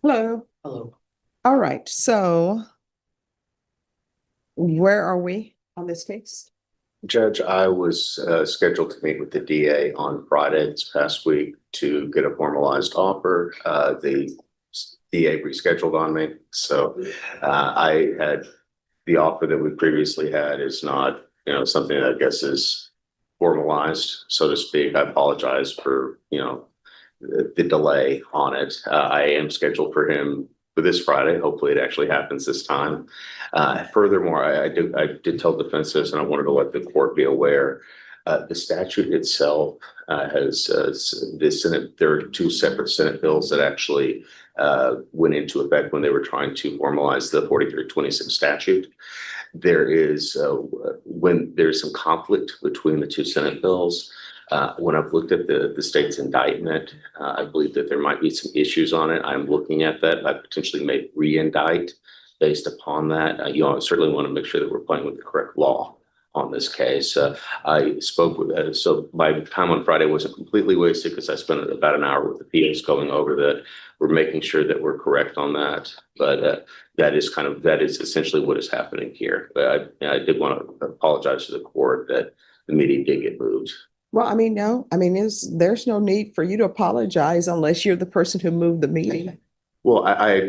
Hello. Hello. All right, so where are we on this case? Judge, I was scheduled to meet with the DA on Friday this past week to get a formalized offer. The DA rescheduled on me, so I had the offer that we previously had is not, something that I guess is formalized, so to speak. I apologize for, the delay on it. I am scheduled for him for this Friday. Hopefully it actually happens this time. Furthermore, I did tell defenses, and I wanted to let the court be aware, the statute itself has the Senate, there are two separate Senate bills that actually went into effect when they were trying to formalize the 4326 statute. There is, when there's some conflict between the two Senate bills, when I've looked at the state's indictment, I believe that there might be some issues on it. I'm looking at that. I potentially may re-indict based upon that. I certainly want to make sure that we're playing with the correct law on this case. I spoke with, so my time on Friday wasn't completely wasted because I spent about an hour with the PAs going over that. We're making sure that we're correct on that. But that is essentially what is happening here. But I did want to apologize to the court that the meeting did get moved. Well, no, there's no need for you to apologize unless you're the person who moved the meeting. Well,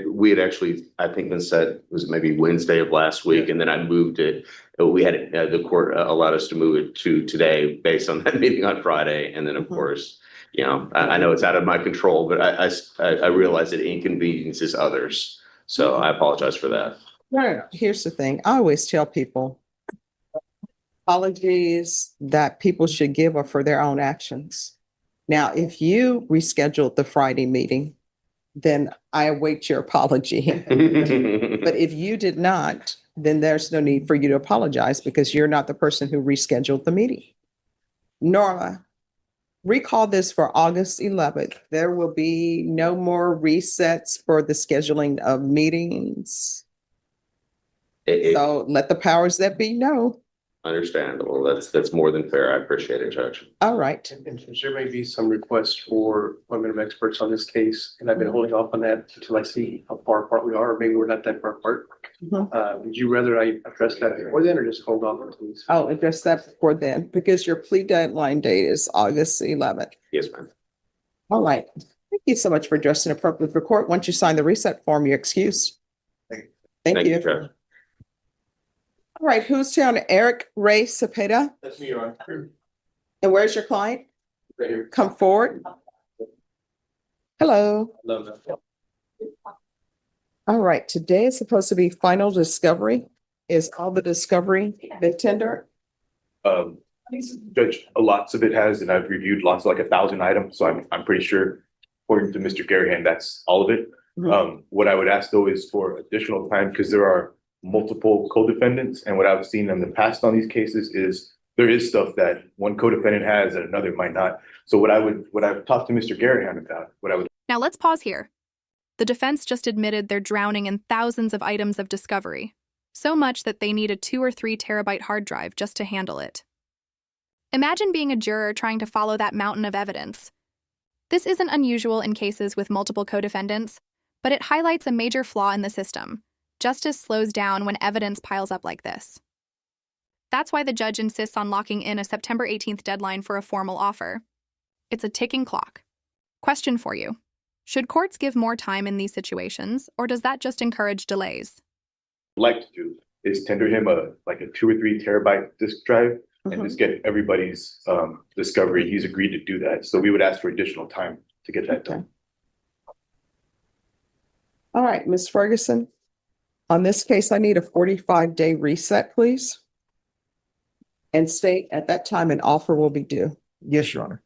we had actually, I think been said, was it maybe Wednesday of last week, and then I moved it. We had, the court allowed us to move it to today based on that meeting on Friday. And then of course, I know it's out of my control, but I realize it inconveniences others. So I apologize for that. No. Here's the thing. I always tell people apologies that people should give are for their own actions. Now, if you rescheduled the Friday meeting, then I await your apology. But if you did not, then there's no need for you to apologize because you're not the person who rescheduled the meeting. Norma, recall this for August 11th. There will be no more resets for the scheduling of meetings. So let the powers that be know. Understandable. That's more than fair. I appreciate it, Judge. All right. And there may be some requests for appointment of experts on this case, and I've been holding off on that until I see how far apart we are, or maybe we're not that far apart. Would you rather I address that before then, or just hold off until this? I'll address that before then because your plea deadline date is August 11th. Yes, ma'am. All right. Thank you so much for addressing appropriate for court. Once you sign the reset form, you're excused. Thank you. Judge. All right, who's down? Eric Ray Cepeda. That's me, Your Honor. And where's your client? Right here. Come forward. Hello. Love that. All right, today is supposed to be final discovery. Is all the discovery been tendered? Judge, lots of it has, and I've reviewed lots, like 1,000 items, so I'm pretty sure, according to Mr. Garahan, that's all of it. What I would ask though is for additional time, because there are multiple co-defendants, and what I've seen in the past on these cases is there is stuff that one co-defendant has that another might not. So what I've talked to Mr. Garahan about, Now let's pause here. The defense just admitted they're drowning in thousands of items of discovery, so much that they need a 2 or 3 terabyte hard drive just to handle it. Imagine being a juror trying to follow that mountain of evidence. This isn't unusual in cases with multiple co-defendants, but it highlights a major flaw in the system. Justice slows down when evidence piles up like this. That's why the judge insists on locking in a September 18th deadline for a formal offer. It's a ticking clock. Question for you. Should courts give more time in these situations, or does that just encourage delays? like to do is tender him a 2 or 3 terabyte disk drive and just get everybody's discovery. He's agreed to do that. So we would ask for additional time to get that done. All right, Ms. Ferguson. On this case, I need a 45-day reset, please. And state at that time an offer will be due. Yes, Your Honor.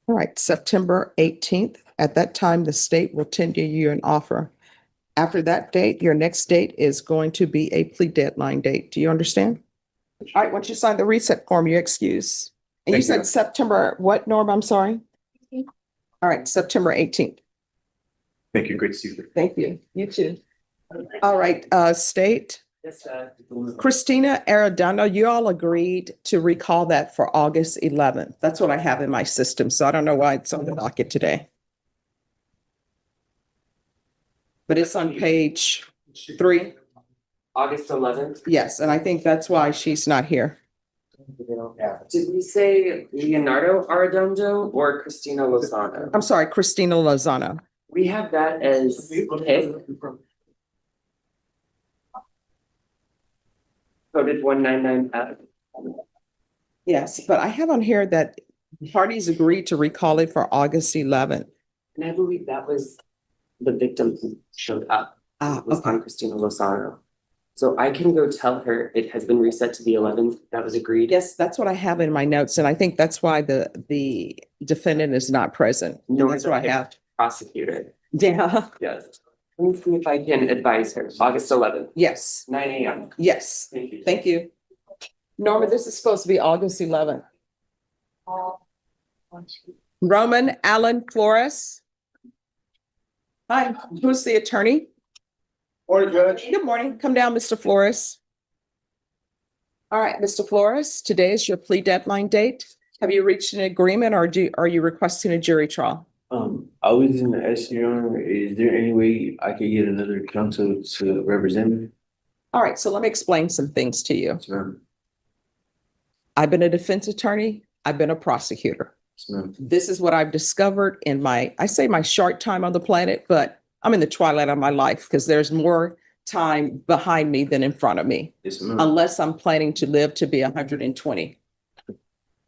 All right, September 18th. At that time, the state will tender you an offer. After that date, your next date is going to be a plea deadline date. Do you understand? All right, once you sign the reset form, you're excused. And you said September, what, Norm? I'm sorry. All right, September 18th. Thank you. Great to see you. Thank you. You too. All right, state. Christina Arredondo, you all agreed to recall that for August 11th. That's what I have in my system, so I don't know why it's on the docket today. but it's on page 3. August 11th. Yes, and I think that's why she's not here. Did we say Leonardo Arredondo or Christina Lozano? I'm sorry, Christina Lozano. We have that as K. Coded 199F. Yes, but I have on here that parties agreed to recall it for August 11th. And I believe that was the victim who showed up. Ah, Was okay. on Christina Lozano. So I can go tell her it has been reset to the 11th. That was agreed. Yes, that's what I have in my notes, and I think that's why the defendant is not present. No, That's what I have. Prosecutor. Yeah, Yes. Let me see if I can advise her. August 11th, yes, 9 a.m. yes. Thank you. Thank you. Norma, this is supposed to be August 11th. Roman Allen Flores. Hi, who's the attorney? Morning, Judge. Good morning. Come down, Mr. Flores. All right, Mr. Flores, today is your plea deadline date. Have you reached an agreement or are you requesting a jury trial? I was in the SCR. Is there any way I could get another counsel to represent me? All right, so let me explain some things to you. Yes, ma'am. I've been a defense attorney. I've been a prosecutor. Yes, ma'am. This is what I've discovered in my short time on the planet, but I'm in the twilight of my life because there's more time behind me than in front of me, Yes, ma'am. unless I'm planning to live to be 120.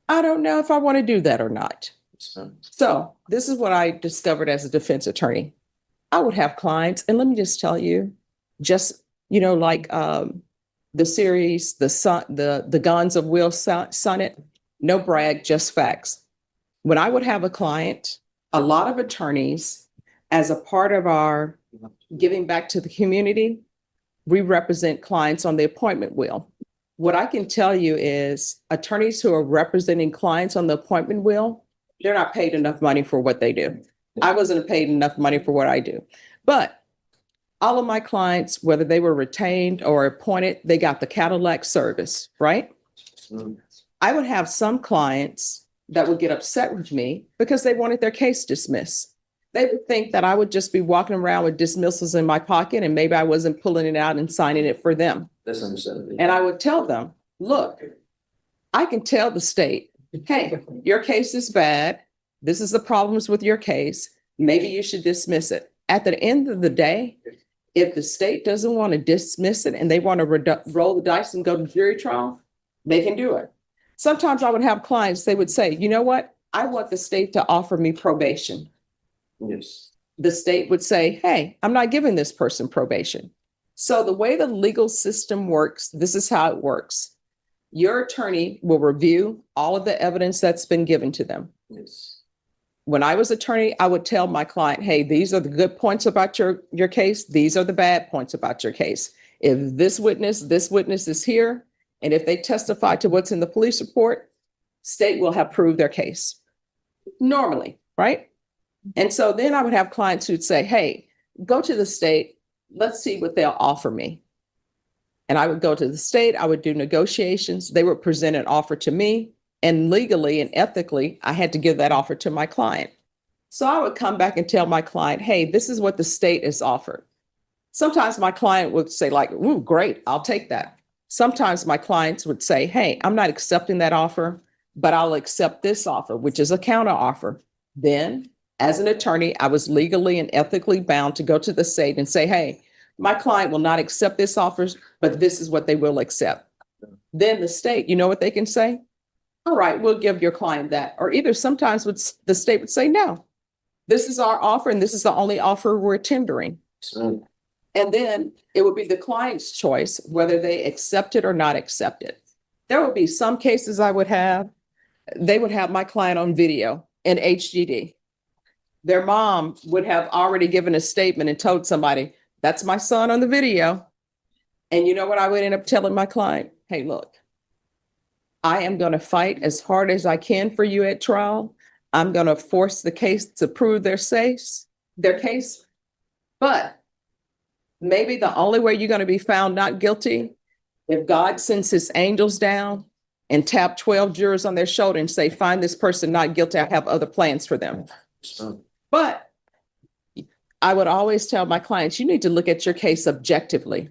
I don't know if I want to do that or not. Yes, ma'am. So this is what I discovered as a defense attorney. I would have clients, and let me just tell you, just, like the series, the Guns of Will Sonnet, no brag, just facts. When I would have a client, a lot of attorneys, as a part of our giving back to the community, we represent clients on the appointment wheel. What I can tell you is attorneys who are representing clients on the appointment wheel, they're not paid enough money for what they do. I wasn't paid enough money for what I do. But all of my clients, whether they were retained or appointed, they got the Cadillac service, right? Yes, ma'am. I would have some clients that would get upset with me because they wanted their case dismissed. They would think that I would just be walking around with dismissals in my pocket and maybe I wasn't pulling it out and signing it for them. That's understandable. And I would tell them, look, I can tell the state, hey, your case is bad. This is the problems with your case. Maybe you should dismiss it. At the end of the day, if the state doesn't want to dismiss it and they want to roll the dice and go to jury trial, they can do it. Sometimes I would have clients, they would say, you know what? I want the state to offer me probation. Yes. The state would say, hey, I'm not giving this person probation. So the way the legal system works, this is how it works. Your attorney will review all of the evidence that's been given to them. Yes. When I was attorney, I would tell my client, hey, these are the good points about your case. These are the bad points about your case. If this witness is here, and if they testify to what's in the police report, state will have proved their case. Normally, right? And so then I would have clients who'd say, hey, go to the state. Let's see what they'll offer me. And I would go to the state. I would do negotiations. They would present an offer to me. And legally and ethically, I had to give that offer to my client. So I would come back and tell my client, hey, this is what the state has offered. Sometimes my client would say like, ooh, great, I'll take that. Sometimes my clients would say, hey, I'm not accepting that offer, but I'll accept this offer, which is a counter offer. Then as an attorney, I was legally and ethically bound to go to the state and say, hey, my client will not accept this offer, but this is what they will accept. Then the state, you know what they can say? All right, we'll give your client that. Or either sometimes the state would say, no, this is our offer and this is the only offer we're tendering. Yes, ma'am. And then it would be the client's choice whether they accept it or not accept it. There would be some cases they would have my client on video in HGD. Their mom would have already given a statement and told somebody, that's my son on the video. And you know what I would end up telling my client? Hey, look, I am going to fight as hard as I can for you at trial. I'm going to force the case to prove their case. But maybe the only way you're going to be found not guilty, if God sends his angels down and tap 12 jurors on their shoulder and say, find this person not guilty, I have other plans for them. Yes, ma'am. But I would always tell my clients, you need to look at your case objectively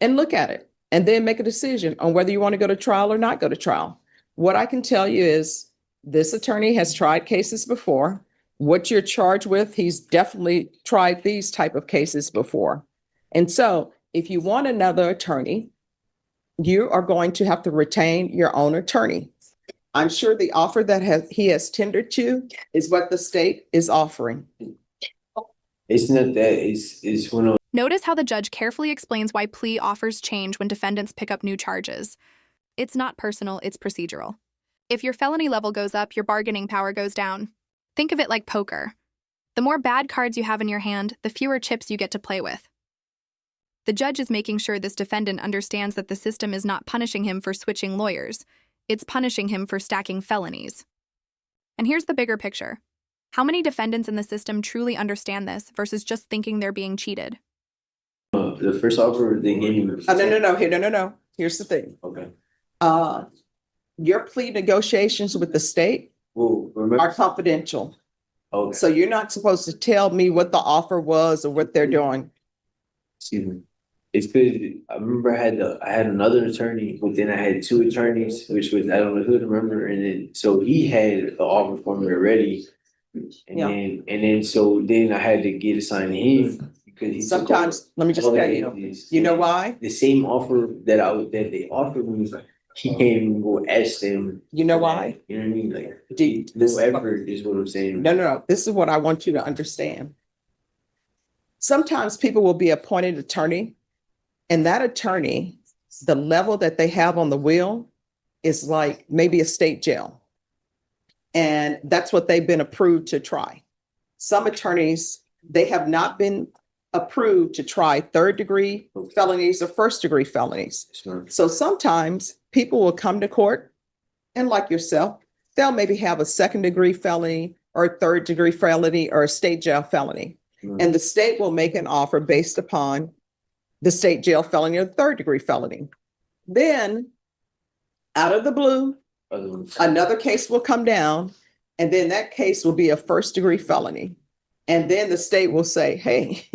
and look at it and then make a decision on whether you want to go to trial or not go to trial. What I can tell you is this attorney has tried cases before. What you're charged with, he's definitely tried these type of cases before. And so if you want another attorney, you are going to have to retain your own attorney. I'm sure the offer that he has tendered to is what the state is offering. It's not that, it's one of Notice how the judge carefully explains why plea offers change when defendants pick up new charges. It's not personal, it's procedural. If your felony level goes up, your bargaining power goes down. Think of it like poker. The more bad cards you have in your hand, the fewer chips you get to play with. The judge is making sure this defendant understands that the system is not punishing him for switching lawyers. It's punishing him for stacking felonies. And here's the bigger picture. How many defendants in the system truly understand this versus just thinking they're being cheated? the first offer they gave me. No. Here's the thing. Okay. Your plea negotiations with the state Well, remember, are confidential. okay, So you're not supposed to tell me what the offer was or what they're doing. excuse me. It's good. I remember I had another attorney, but then I had two attorneys, which was, I don't know who to remember, and then, so he had the offer for me already. And Yeah. then I had to get assigned to him because he. took Sometimes, let me just all the tell you, entities. you know why? The same offer that they offered me, he can't even go ask them. You know for that. why? You know what I mean? Like, This no is- effort is what I'm saying. No. This is what I want you to understand. Sometimes people will be appointed attorney, and that attorney, the level that they have on the wheel is like maybe a state jail. And that's what they've been approved to try. Some attorneys, they have not been approved to try third-degree felonies or first-degree felonies. So sometimes people will come to court and like yourself, they'll maybe have a second-degree felony or a third-degree felony or a state jail felony. And the state will make an offer based upon the state jail felony or the third-degree felony. Then, out of the blue, another case will come down, and then that case will be a first-degree felony. And then the state will say, hey,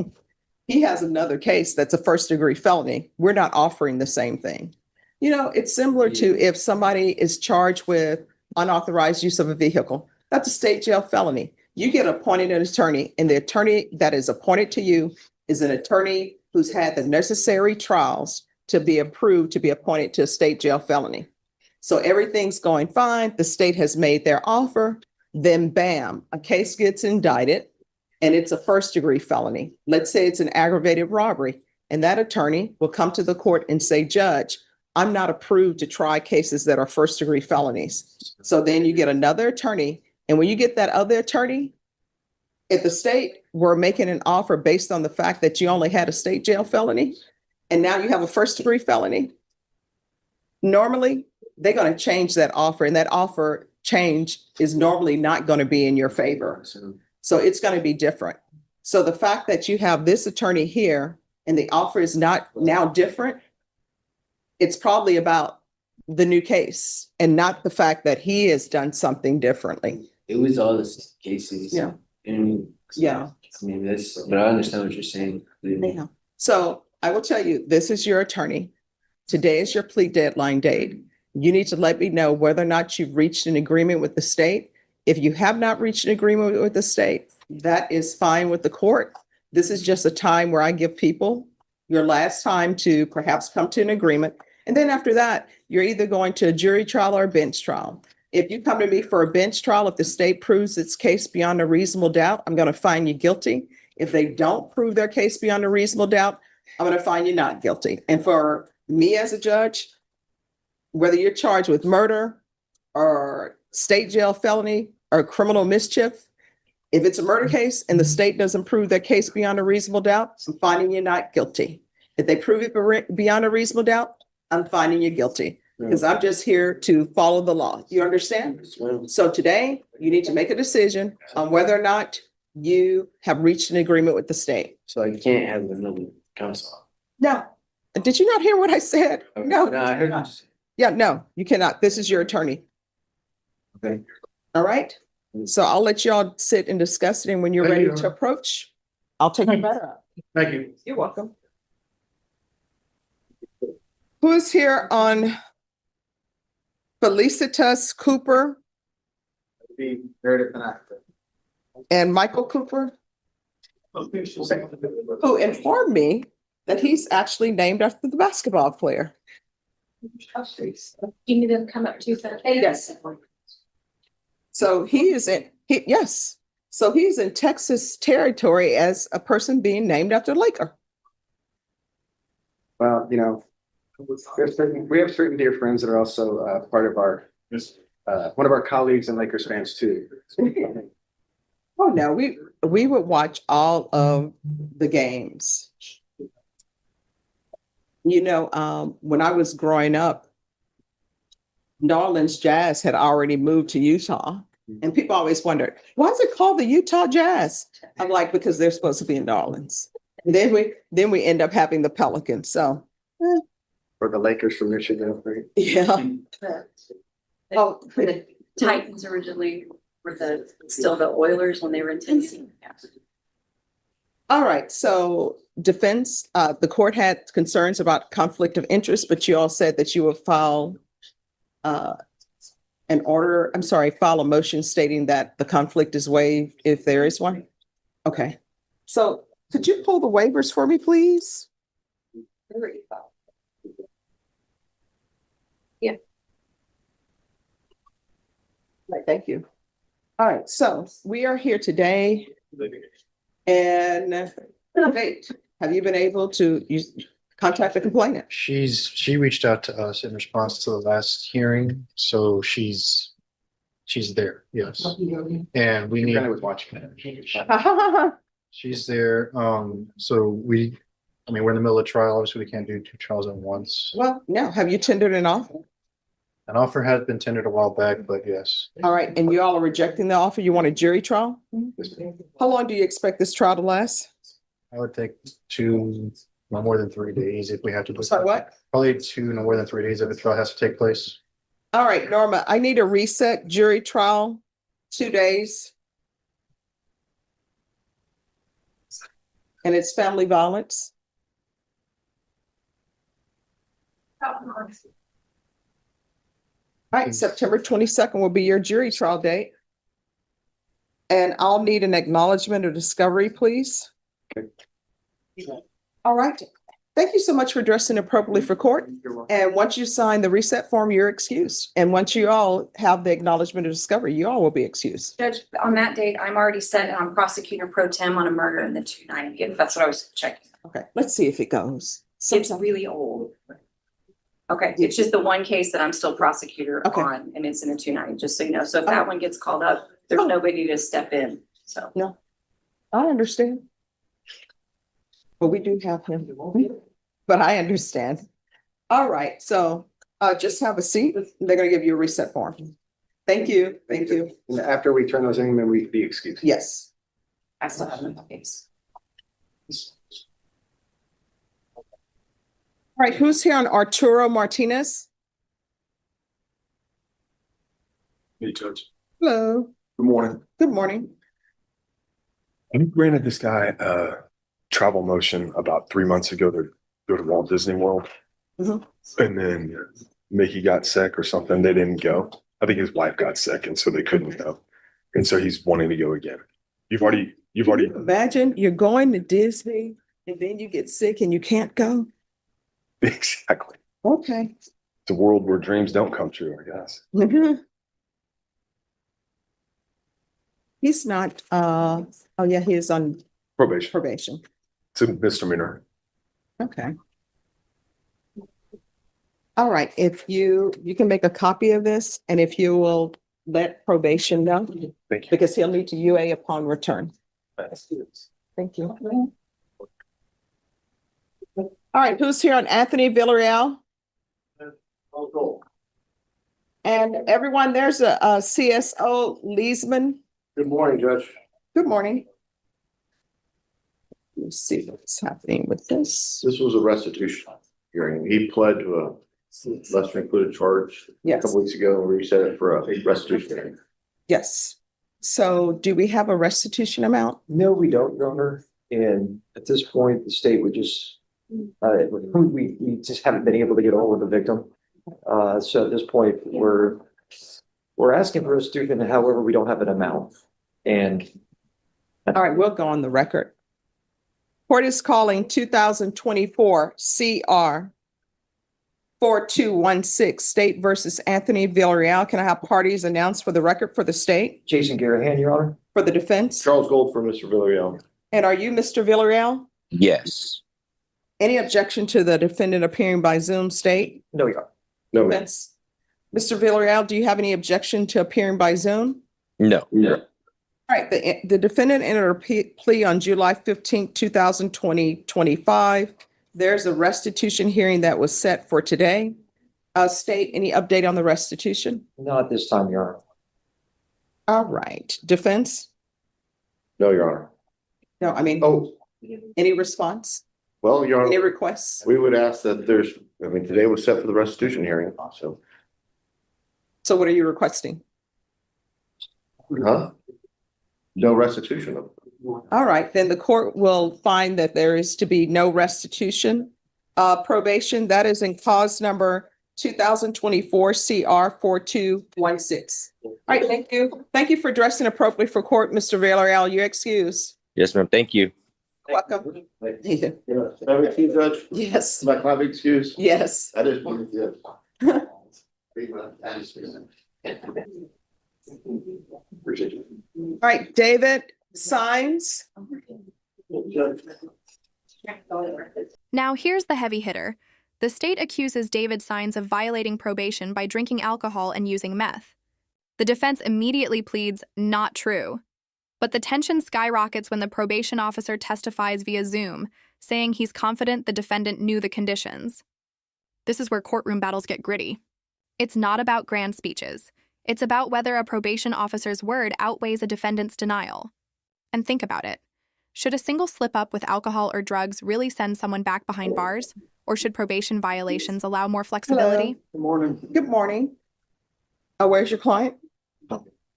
he has another case that's a first-degree felony. We're not offering the same thing. You know, it's similar to if somebody is charged with unauthorized use of a vehicle. That's a state jail felony. You get appointed an attorney, and the attorney that is appointed to you is an attorney who's had the necessary trials to be approved to be appointed to a state jail felony. So everything's going fine. The state has made their offer. Then bam, a case gets indicted and it's a first-degree felony. Let's say it's an aggravated robbery, and that attorney will come to the court and say, Judge, I'm not approved to try cases that are first-degree felonies. So then you get another attorney. And when you get that other attorney, if the state were making an offer based on the fact that you only had a state jail felony, and now you have a first-degree felony, normally they're going to change that offer, and that offer change is normally not going to be in your favor. So it's going to be different. So the fact that you have this attorney here and the offer is not now different, it's probably about the new case and not the fact that he has done something differently. It was all the cases. Yeah. And Yeah. I mean, but I understand what you're saying. Yeah. So I will tell you, this is your attorney. Today is your plea deadline date. You need to let me know whether or not you've reached an agreement with the state. If you have not reached an agreement with the state, that is fine with the court. This is just a time where I give people your last time to perhaps come to an agreement. And then after that, you're either going to a jury trial or a bench trial. If you come to me for a bench trial, if the state proves its case beyond a reasonable doubt, I'm going to find you guilty. If they don't prove their case beyond a reasonable doubt, I'm going to find you not guilty. And for me as a judge, whether you're charged with murder or state jail felony or criminal mischief, if it's a murder case and the state doesn't prove their case beyond a reasonable doubt, I'm finding you not guilty. If they prove it beyond a reasonable doubt, I'm finding you guilty because I'm just here to follow the law. You understand? So today you need to make a decision on whether or not you have reached an agreement with the state. So I can't have another counsel. No. Did you not hear what I said? No. No, I heard you. Yeah, no, you cannot. This is your attorney. Okay. All right. So I'll let y'all sit and discuss it. And when you're Thank ready you. to approach, I'll take the matter up. Thank you. You're welcome. Who's here on Felicitas Cooper Be Meredith and actor. and Michael Cooper, who informed me that he's actually named after the basketball player. You need to come up to that. Yes. So yes. So he's in Texas territory as a person being named after Laker. Well, you know, we have certain dear friends that are also part of our, one of our colleagues and Lakers fans too. Oh, no, we would watch all of the games. You know, when I was growing up, New Orleans Jazz had already moved to Utah. And people always wondered, why is it called the Utah Jazz? I'm like, because they're supposed to be in New Orleans. And then we end up having the Pelicans. So, Or the Lakers from Michigan, right? yeah. Oh, The Titans originally were still the Oilers when they were in Tennessee. all right. So defense, the court had concerns about conflict of interest, but you all said that you would file file a motion stating that the conflict is waived if there is one. Okay. So could you pull the waivers for me, please? Yeah. Right, thank you. All right, so we are here today and have you been able to contact the complainant? She reached out to us in response to the last hearing, so she's there, yes. And we need, Kind of was watching that. she's there, so we're in the middle of trial, obviously we can't do two trials at once. Well, no, have you tendered an offer? An offer had been tendered a while back, but yes, All right, and you all are rejecting the offer? You want a jury trial? How long do you expect this trial to last? I would take no more than 3 days if we have to. Sorry, what? Probably no more than 3 days if the trial has to take place. All right, Norma, I need a reset jury trial, 2 days. And it's family violence. All right, September 22nd will be your jury trial date. And I'll need an acknowledgement of discovery, please. All right. Thank you so much for dressing appropriately for court. And once you sign the reset form, you're excused. And once you all have the acknowledgement of discovery, you all will be excused. Judge, on that date, I'm already set and I'm prosecutor pro tem on a murder in the 290. That's what I was checking. Okay, let's see if it goes. It's really old. Okay, it's just the one case that I'm still prosecutor Okay. on and it's in the 290, just so you know. So if that one gets called up, there's nobody to step in, so. I understand. But we do have him, but I understand. All right, so just have a seat. They're gonna give you a reset form. Thank you, thank you. And after we turn those in, then we be excused. Yes. I still have the case. All right, who's here on Arturo Martinez? Hey, Judge. Hello, Good morning. good morning. We granted this guy a travel motion about 3 months ago to go to Walt Disney World. Mhm. And then Mickey got sick or something. They didn't go. I think his wife got sick and so they couldn't go. And so he's wanting to go again. You've already, Imagine you're going to Disney and then you get sick and you can't go. exactly. Okay. It's a world where dreams don't come true, I guess. Mhm. He's not, oh yeah, he is on Probation. probation. It's a misdemeanor. Okay. All right, if you can make a copy of this and if you will let probation know, Thank you. because he'll need to UA upon return. Thank you. All right, who's here on Anthony Villarreal? And everyone, there's a CSO Leesman. Good morning, Judge. Good morning. Let's see what's happening with this. This was a restitution hearing. He pled to a lesser included charge a Yes, couple weeks ago, and we set it for a restitution hearing. yes. So do we have a restitution amount? No, we don't, Your Honor. And at this point, the state would just, we just haven't been able to get a hold of the victim. So at this point, we're asking for restitution, however, we don't have an amount. And All right, we'll go on the record. Court is calling 2024 CR 4216, State versus Anthony Villarreal. Can I have parties announced for the record for the state, Jason Garahan, Your Honor. for the defense? Charles Gold for Mr. Villarreal. And are you Mr. Villarreal? Yes. Any objection to the defendant appearing by Zoom, state? No, Your Honor. No, ma'am. Defense. Mr. Villarreal, do you have any objection to appearing by Zoom? No. No. All right, the defendant entered a plea on July 15th, 2025. There's a restitution hearing that was set for today. State, any update on the restitution? Not at this time, Your Honor. All right, defense? No, Your Honor. No, I mean, Oh, any response? well, Your Any Honor, requests? we would ask that today was set for the restitution hearing, so. So what are you requesting? Huh? No restitution of. All right, then the court will find that there is to be no restitution. Probation, that is in cause number 2024 CR 4216. All right, thank you. Thank you for dressing appropriately for court, Mr. Villarreal. You're excused. Yes, ma'am. Thank you. Welcome. Yeah. Have a few, Judge. Yes, My client excuse. yes. That is one, yes. Appreciate you. All right, David, signs. Now, here's the heavy hitter. The state accuses David Sines of violating probation by drinking alcohol and using meth. The defense immediately pleads not true. But the tension skyrockets when the probation officer testifies via Zoom, saying he's confident the defendant knew the conditions. This is where courtroom battles get gritty. It's not about grand speeches. It's about whether a probation officer's word outweighs a defendant's denial. And think about it. Should a single slip-up with alcohol or drugs really send someone back behind bars? Or should probation violations allow more flexibility? Good morning. Good morning. Where's your client?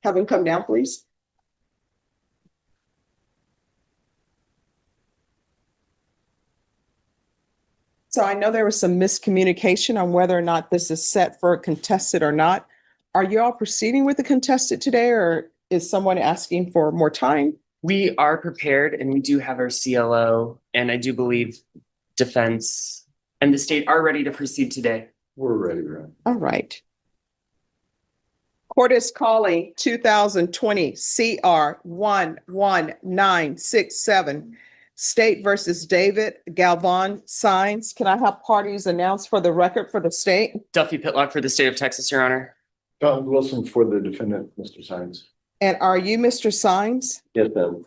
Have him come down, please. So I know there was some miscommunication on whether or not this is set for a contested or not. Are you all proceeding with the contested today, or is someone asking for more time? We are prepared and we do have our CLO, and I do believe defense and the state are ready to proceed today. We're ready, right? All right. Court is calling 2020 CR 11967, State versus David Galvan Sines. Can I have parties announced for the record for the state? Duffy Pitlock for the state of Texas, Your Honor. John Wilson for the defendant, Mr. Sines. And are you Mr. Sines? Yes, ma'am.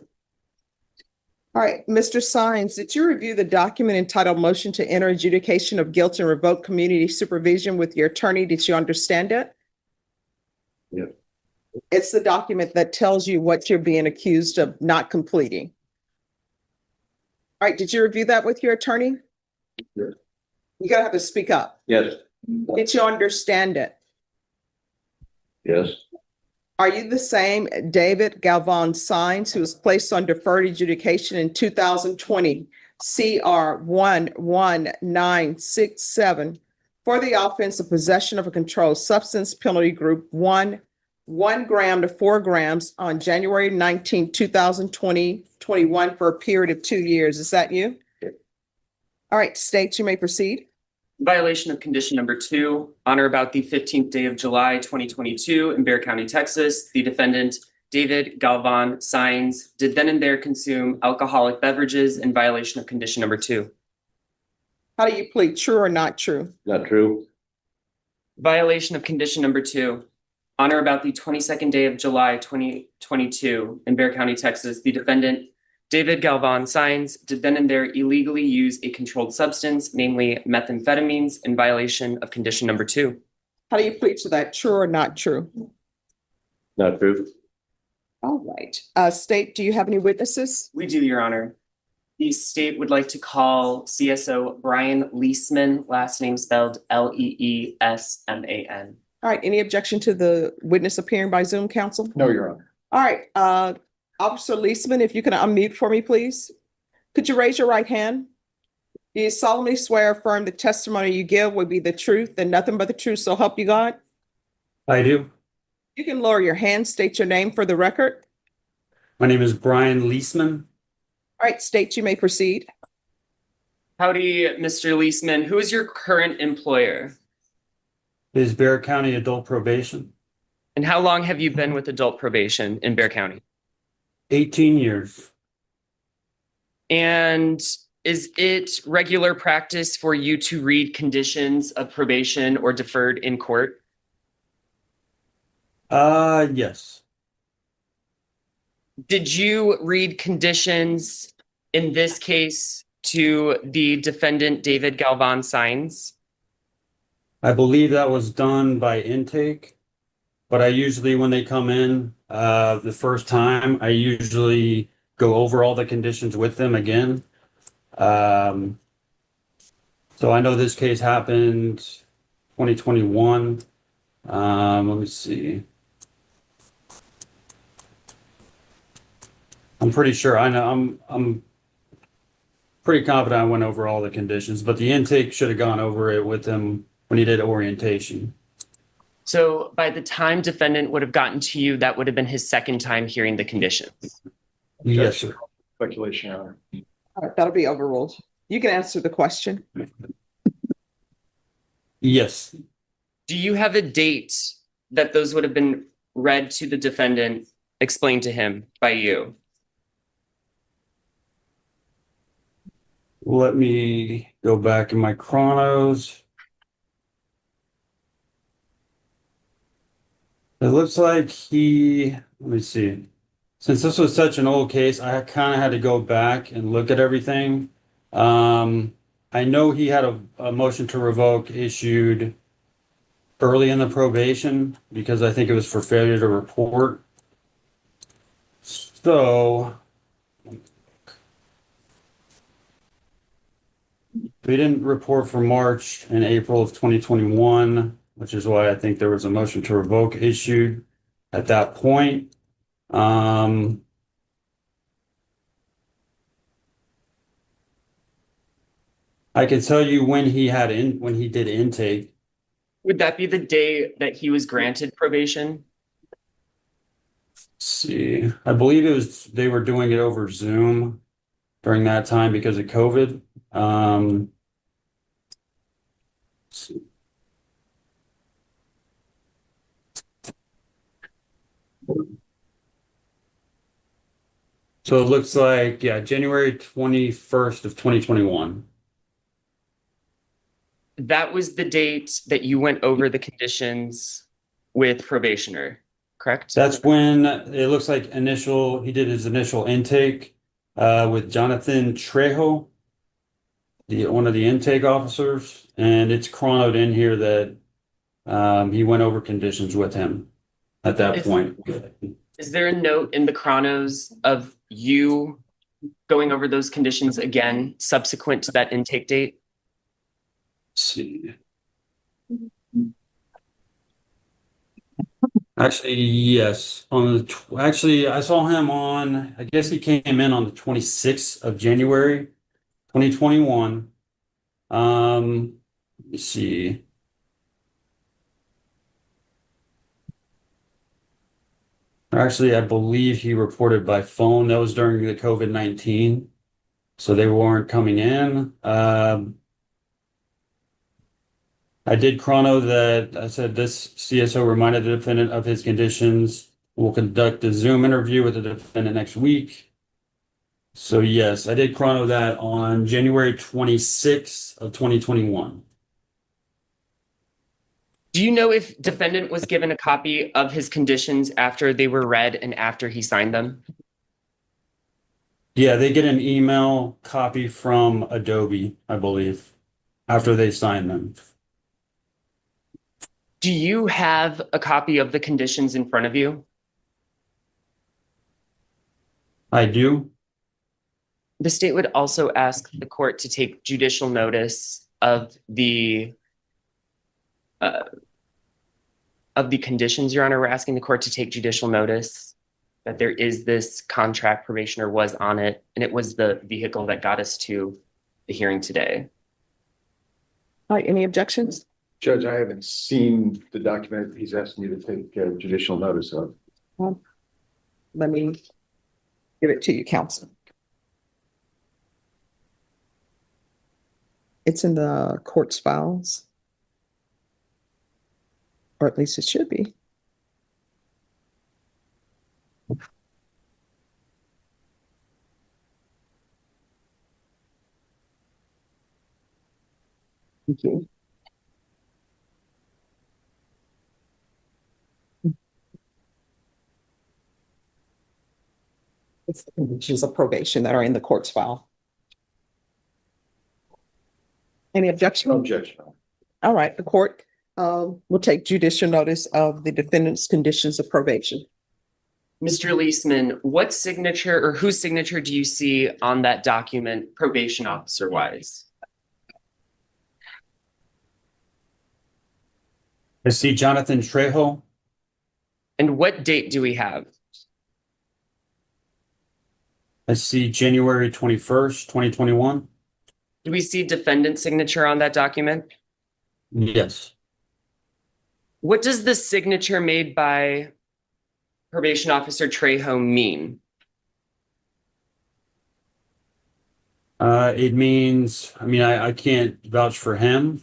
All right, Mr. Sines, did you review the document entitled Motion to Enter Adjudication of Guilt and Revoke Community Supervision with your attorney? Did you understand it? Yeah. It's the document that tells you what you're being accused of not completing. All right, did you review that with your attorney? Yes. You gotta have to speak up. Yes. Did you understand it? Yes. Are you the same David Galvan Sines who was placed on deferred adjudication in 2020 CR 11967 for the offense of possession of a controlled substance, penalty group 1 gram to 4 grams on January 19, 2021 for a period of 2 years? Is that you? Yes. All right, state, you may proceed. Violation of condition number 2, on or about the 15th day of July, 2022 in Bexar County, Texas, the defendant, David Galvan Sines, did then and there consume alcoholic beverages in violation of condition number 2. How do you plead, true or not true? Not true. Violation of condition number 2, on or about the 22nd day of July, 2022 in Bexar County, Texas, the defendant, David Galvan Sines, did then and there illegally use a controlled substance, namely methamphetamines, in violation of condition number 2. How do you plead to that, true or not true? Not true. All right. State, do you have any witnesses? We do, Your Honor. The state would like to call CSO Brian Leesman, last name spelled Leesman. All right. Any objection to the witness appearing by Zoom, counsel? No, Your Honor. All right. Officer Leesman, if you can unmute for me, please. Could you raise your right hand? Do you solemnly swear or affirm the testimony you give will be the truth and nothing but the truth, so help you God? I do. You can lower your hand, state your name for the record. My name is Brian Leisman. All right, state you may proceed. Howdy, Mr. Leisman. Who is your current employer? It is Bear County Adult Probation. And how long have you been with adult probation in Bear County? 18 years. And is it regular practice for you to read conditions of probation or deferred in court? Yes. Did you read conditions in this case to the defendant David Galvan Signs? I believe that was done by intake, but I usually, when they come in, the first time, I usually go over all the conditions with them again. So I know this case happened 2021. Let me see. I'm pretty sure I'm pretty confident I went over all the conditions, but the intake should have gone over it with him when he did orientation. So by the time defendant would have gotten to you, that would have been his second time hearing the conditions. Yes, sir. Speculation, Your Honor. All right, that'll be overruled. You can answer the question. Yes. Do you have a date that those would have been read to the defendant, explained to him by you? Let me go back in my chronos. It looks like let me see. Since this was such an old case, I kind of had to go back and look at everything. I know he had a motion to revoke issued early in the probation because I think it was for failure to report. So we didn't report for March and April of 2021, which is why I think there was a motion to revoke issued at that point. I can tell you when he did intake. Would that be the day that he was granted probation? Let's see, I believe they were doing it over Zoom during that time because of COVID. Let's see. So it looks like, yeah, January 21st of 2021. That was the date that you went over the conditions with probationer, correct? That's when it looks like he did his initial intake with Jonathan Trejo, one of the intake officers, and it's chronoed in here that he went over conditions with him at that point. Is there a note in the chronos of you going over those conditions again subsequent to that intake date? Let's see. Actually, yes. Actually, I saw him I guess he came in on the 26th of January, 2021. Let me see. Actually, I believe he reported by phone. That was during the COVID-19. So they weren't coming in. I did chrono that I said this CSO reminded the defendant of his conditions. We'll conduct a Zoom interview with the defendant next week. So yes, I did chrono that on January 26th of 2021. Do you know if defendant was given a copy of his conditions after they were read and after he signed them? Yeah, they get an email copy from Adobe, I believe, after they sign them. Do you have a copy of the conditions in front of you? I do. The state would also ask the court to take judicial notice of the conditions, Your Honor. We're asking the court to take judicial notice that there is this contract, probationer was on it, and it was the vehicle that got us to the hearing today. All right, any objections? Judge, I haven't seen the document he's asking you to take judicial notice of. Let me give it to you, counsel. It's in the court's files. Or at least it should be. Thank you. It's the conditions of probation that are in the court's file. Any objection? Objection. All right, the court will take judicial notice of the defendant's conditions of probation. Mr. Leisman, what signature or whose signature do you see on that document, probation officer wise? I see Jonathan Trejo. And what date do we have? I see January 21st, 2021. Do we see defendant signature on that document? Yes. What does the signature made by probation officer Trejo mean? It means, I can't vouch for him.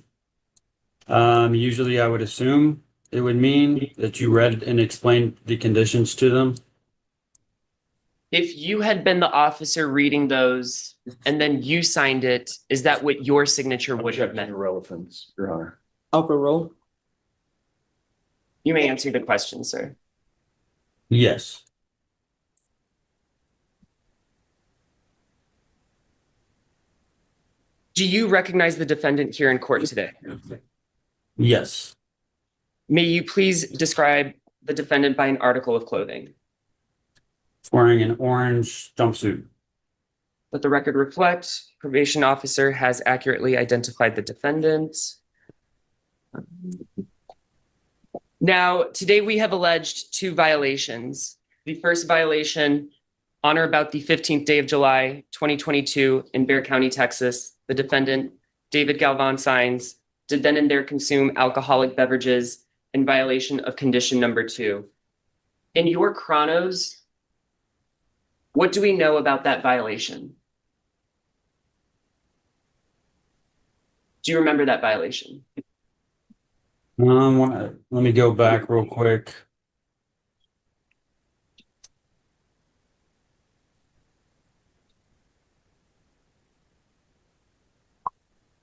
Usually I would assume it would mean that you read and explained the conditions to them. If you had been the officer reading those and then you signed it, is that what your signature would have meant? Irrelevance, Your Honor. Overrule. You may answer the question, sir. Yes. Do you recognize the defendant here in court today? Yes. May you please describe the defendant by an article of clothing? Wearing an orange jumpsuit. Let the record reflect, probation officer has accurately identified the defendant. Now, today we have alleged 2 violations. The first violation, on or about the 15th day of July, 2022 in Bexar County, Texas, the defendant, David Galvan, signs, did then and there consume alcoholic beverages in violation of condition number 2. In your chronos, what do we know about that violation? Do you remember that violation? Let me go back real quick.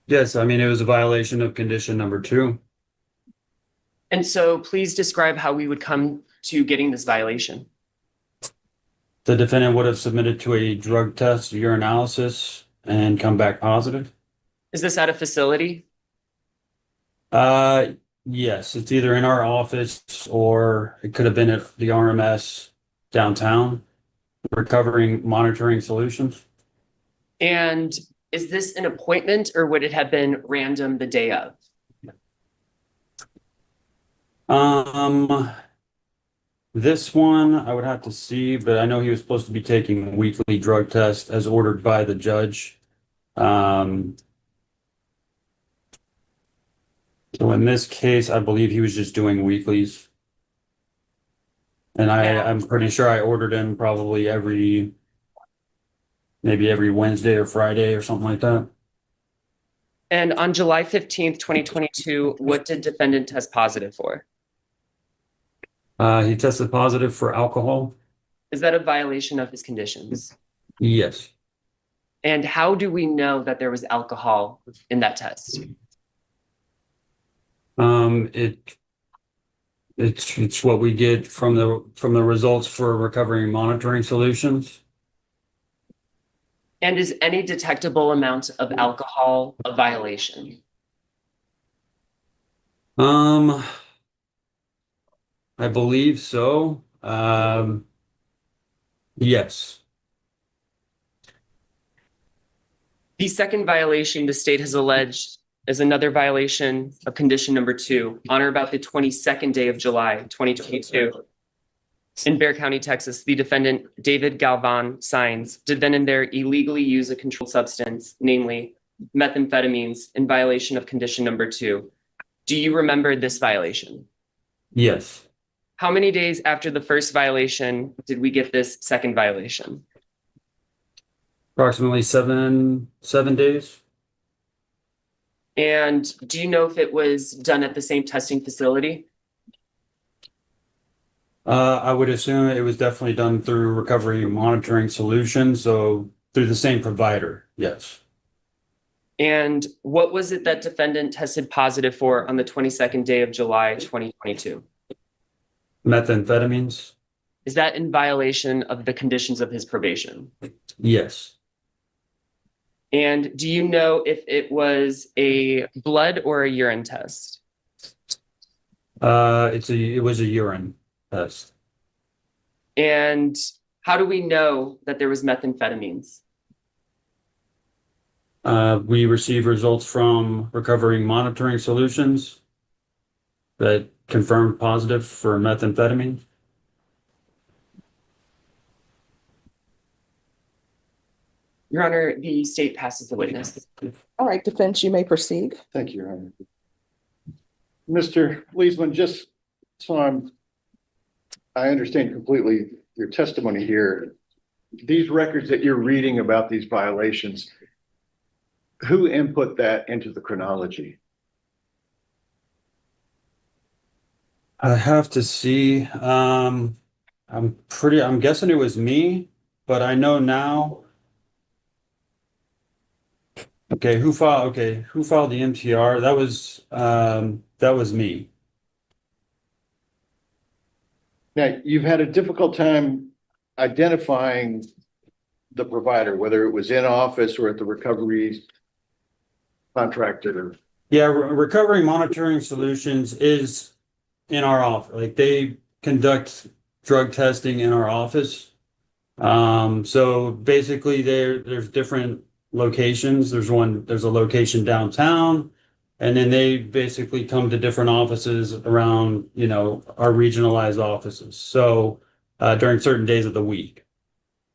Yes, it was a violation of condition number 2. And so please describe how we would come to getting this violation. The defendant would have submitted to a drug test, urinalysis, and come back positive. Is this at a facility? Yes, it's either in our office or it could have been at the RMS downtown, Recovering Monitoring Solutions. And is this an appointment or would it have been random the day of? This one I would have to see, but I know he was supposed to be taking weekly drug tests as ordered by the judge. So in this case, I believe he was just doing weeklies. And I'm pretty sure I ordered him probably maybe every Wednesday or Friday or something like that. And on July 15th, 2022, what did defendant test positive for? He tested positive for alcohol. Is that a violation of his conditions? Yes. And how do we know that there was alcohol in that test? It's what we get from the results for Recovering Monitoring Solutions. And is any detectable amount of alcohol a violation? I believe so. Yes. The second violation the state has alleged is another violation of condition number 2, on or about the 22nd day of July, 2022. In Bear County, Texas, the defendant, David Galvan, signs, did then and there illegally use a controlled substance, namely methamphetamines, in violation of condition number 2. Do you remember this violation? Yes. How many days after the first violation did we get this second violation? Approximately seven days. And do you know if it was done at the same testing facility? I would assume it was definitely done through Recovery Monitoring Solutions, so through the same provider, yes. And what was it that defendant tested positive for on the 22nd day of July, 2022? Methamphetamines? Is that in violation of the conditions of his probation? Yes. And do you know if it was a blood or a urine test? It was a urine test. And how do we know that there was methamphetamines? We received results from Recovery Monitoring Solutions that confirmed positive for methamphetamine. Your Honor, the state passes the witness. All right, defense, you may proceed. Thank you, Your Honor. Mr. Leesman, just so I understand completely your testimony here. These records that you're reading about these violations, who input that into the chronology? I have to see. I'm guessing it was me, but I know now. Okay, who filed the MTR? That was me. Now, you've had a difficult time identifying the provider, whether it was in office or at the recovery contractor. Yeah, Recovery Monitoring Solutions is in our office. Like they conduct drug testing in our office. So basically there's different locations. There's a location downtown, and then they basically come to different offices around, our regionalized offices. So during certain days of the week.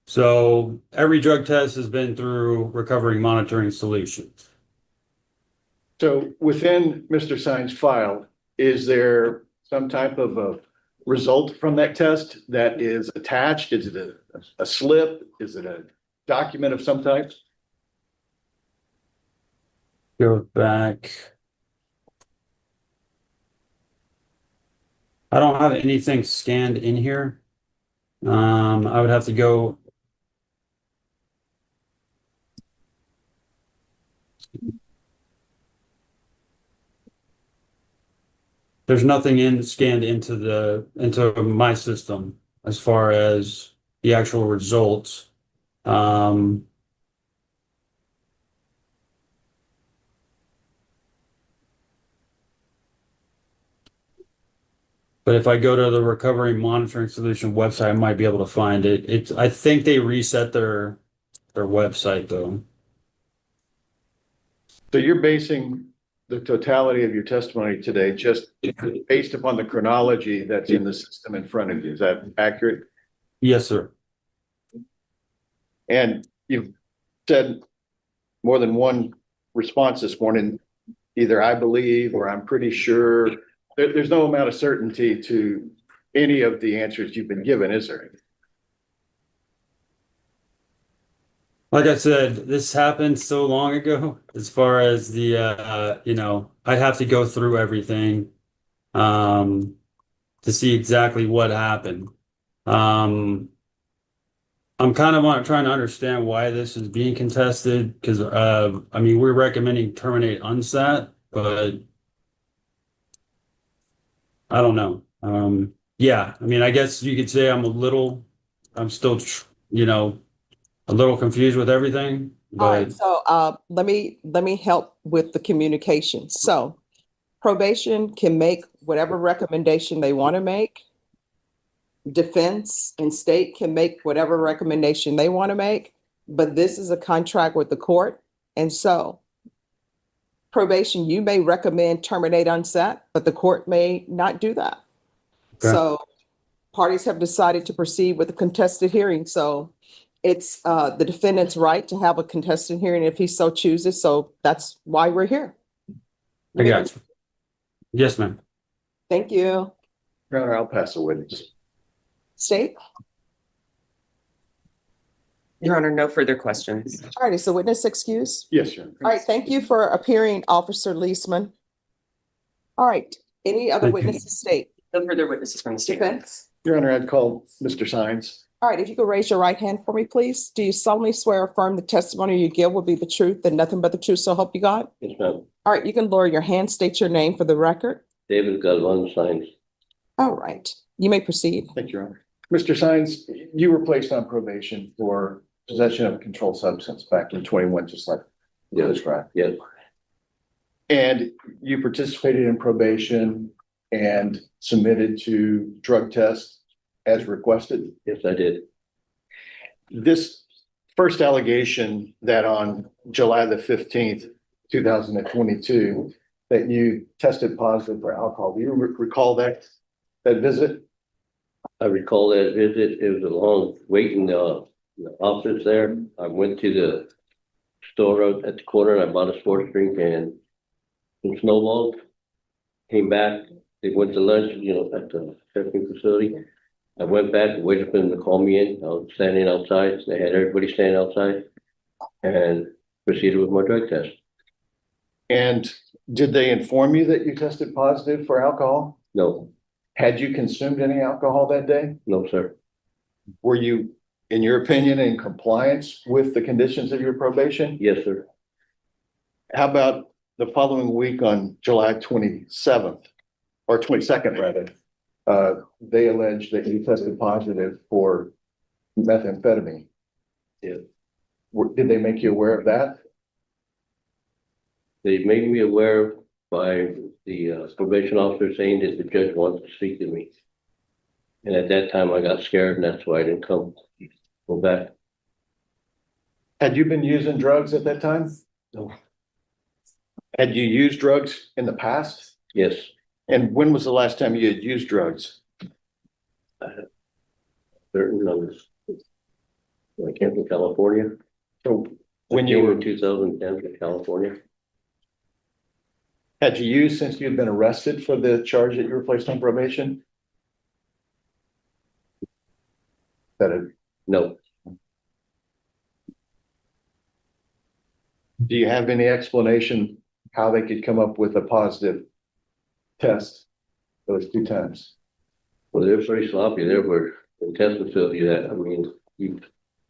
So every drug test has been through Recovery Monitoring Solutions. So within Mr. Sign's file, is there some type of a result from that test that is attached? Is it a slip? Is it a document of some type? Go back. I don't have anything scanned in here. I would have to go. There's nothing scanned into my system as far as the actual results. But if I go to the Recovery Monitoring Solution website, I might be able to find it. I think they reset their website though. So you're basing the totality of your testimony today just based upon the chronology that's in the system in front of you. Is that accurate? Yes, sir. And you've said more than one response this morning, either I believe or I'm pretty sure. There's no amount of certainty to any of the answers you've been given, is there? Like I said, this happened so long ago as far as the, I'd have to go through everything to see exactly what happened. I'm kind of trying to understand why this is being contested because, we're recommending terminate unsat, but I don't know. Yeah, I guess you could say I'm still, a little confused with everything, All right, but so let me help with the communication. So probation can make whatever recommendation they want to make. Defense and state can make whatever recommendation they want to make, but this is a contract with the court. And so probation, you may recommend terminate unsat, but the court may not do that. Okay. So parties have decided to proceed with a contested hearing, so it's the defendant's right to have a contested hearing if he so chooses, so that's why we're here. I got you. Yes, ma'am. Thank you. Your Honor, I'll pass the witness. State? Your Honor, no further questions. All right, is the witness excused? Yes, Your Honor. All right, thank you for appearing, Officer Leisman. All right, any other Thank you. witnesses state? No further witnesses from the state. Defense? Your Honor, I'd call Mr. Sines. All right, if you could raise your right hand for me, please. Do you solemnly swear or affirm the testimony you give will be the truth and nothing but the truth, so help you God? Yes, ma'am. All right, you can lower your hand, state your name for the record. David Galvan Sines. All right, you may proceed. Thank you, Your Honor. Mr. Sines, you were placed on probation for possession of a controlled substance back in 21, just like you described. Yes. And you participated in probation and submitted to drug tests as requested. Yes, I did. This first allegation that on July the 15th, 2022, that you tested positive for alcohol, do you recall that visit? I recall that visit. It was a long wait in the office there. I went to the store out at the corner and I bought a sports drink and some snowballs. Came back, they went to lunch, at the testing facility. I went back and waited for them to call me in. I was standing outside. They had everybody standing outside and proceeded with my drug test. And did they inform you that you tested positive for alcohol? No, Had you consumed any alcohol that day? no, sir. Were you, in your opinion, in compliance with the conditions of your probation? Yes, sir. How about the following week on July 27th or 22nd rather? They alleged that you tested positive for methamphetamine. Yeah. Did they make you aware of that? They made me aware by the probation officer saying that the judge wants to speak to me. And at that time I got scared and that's why I didn't go back. Had you been using drugs at that time? No. Had you used drugs in the past? Yes, And when was the last time you had used drugs? certain numbers. I came from California. So when I you came were, in 2010 from California. had you used since you'd been arrested for the charge that you were placed on probation? No, Do you have any explanation how they could come up with a positive test those two times? well, they're pretty sloppy. They were in test facility that, I mean, you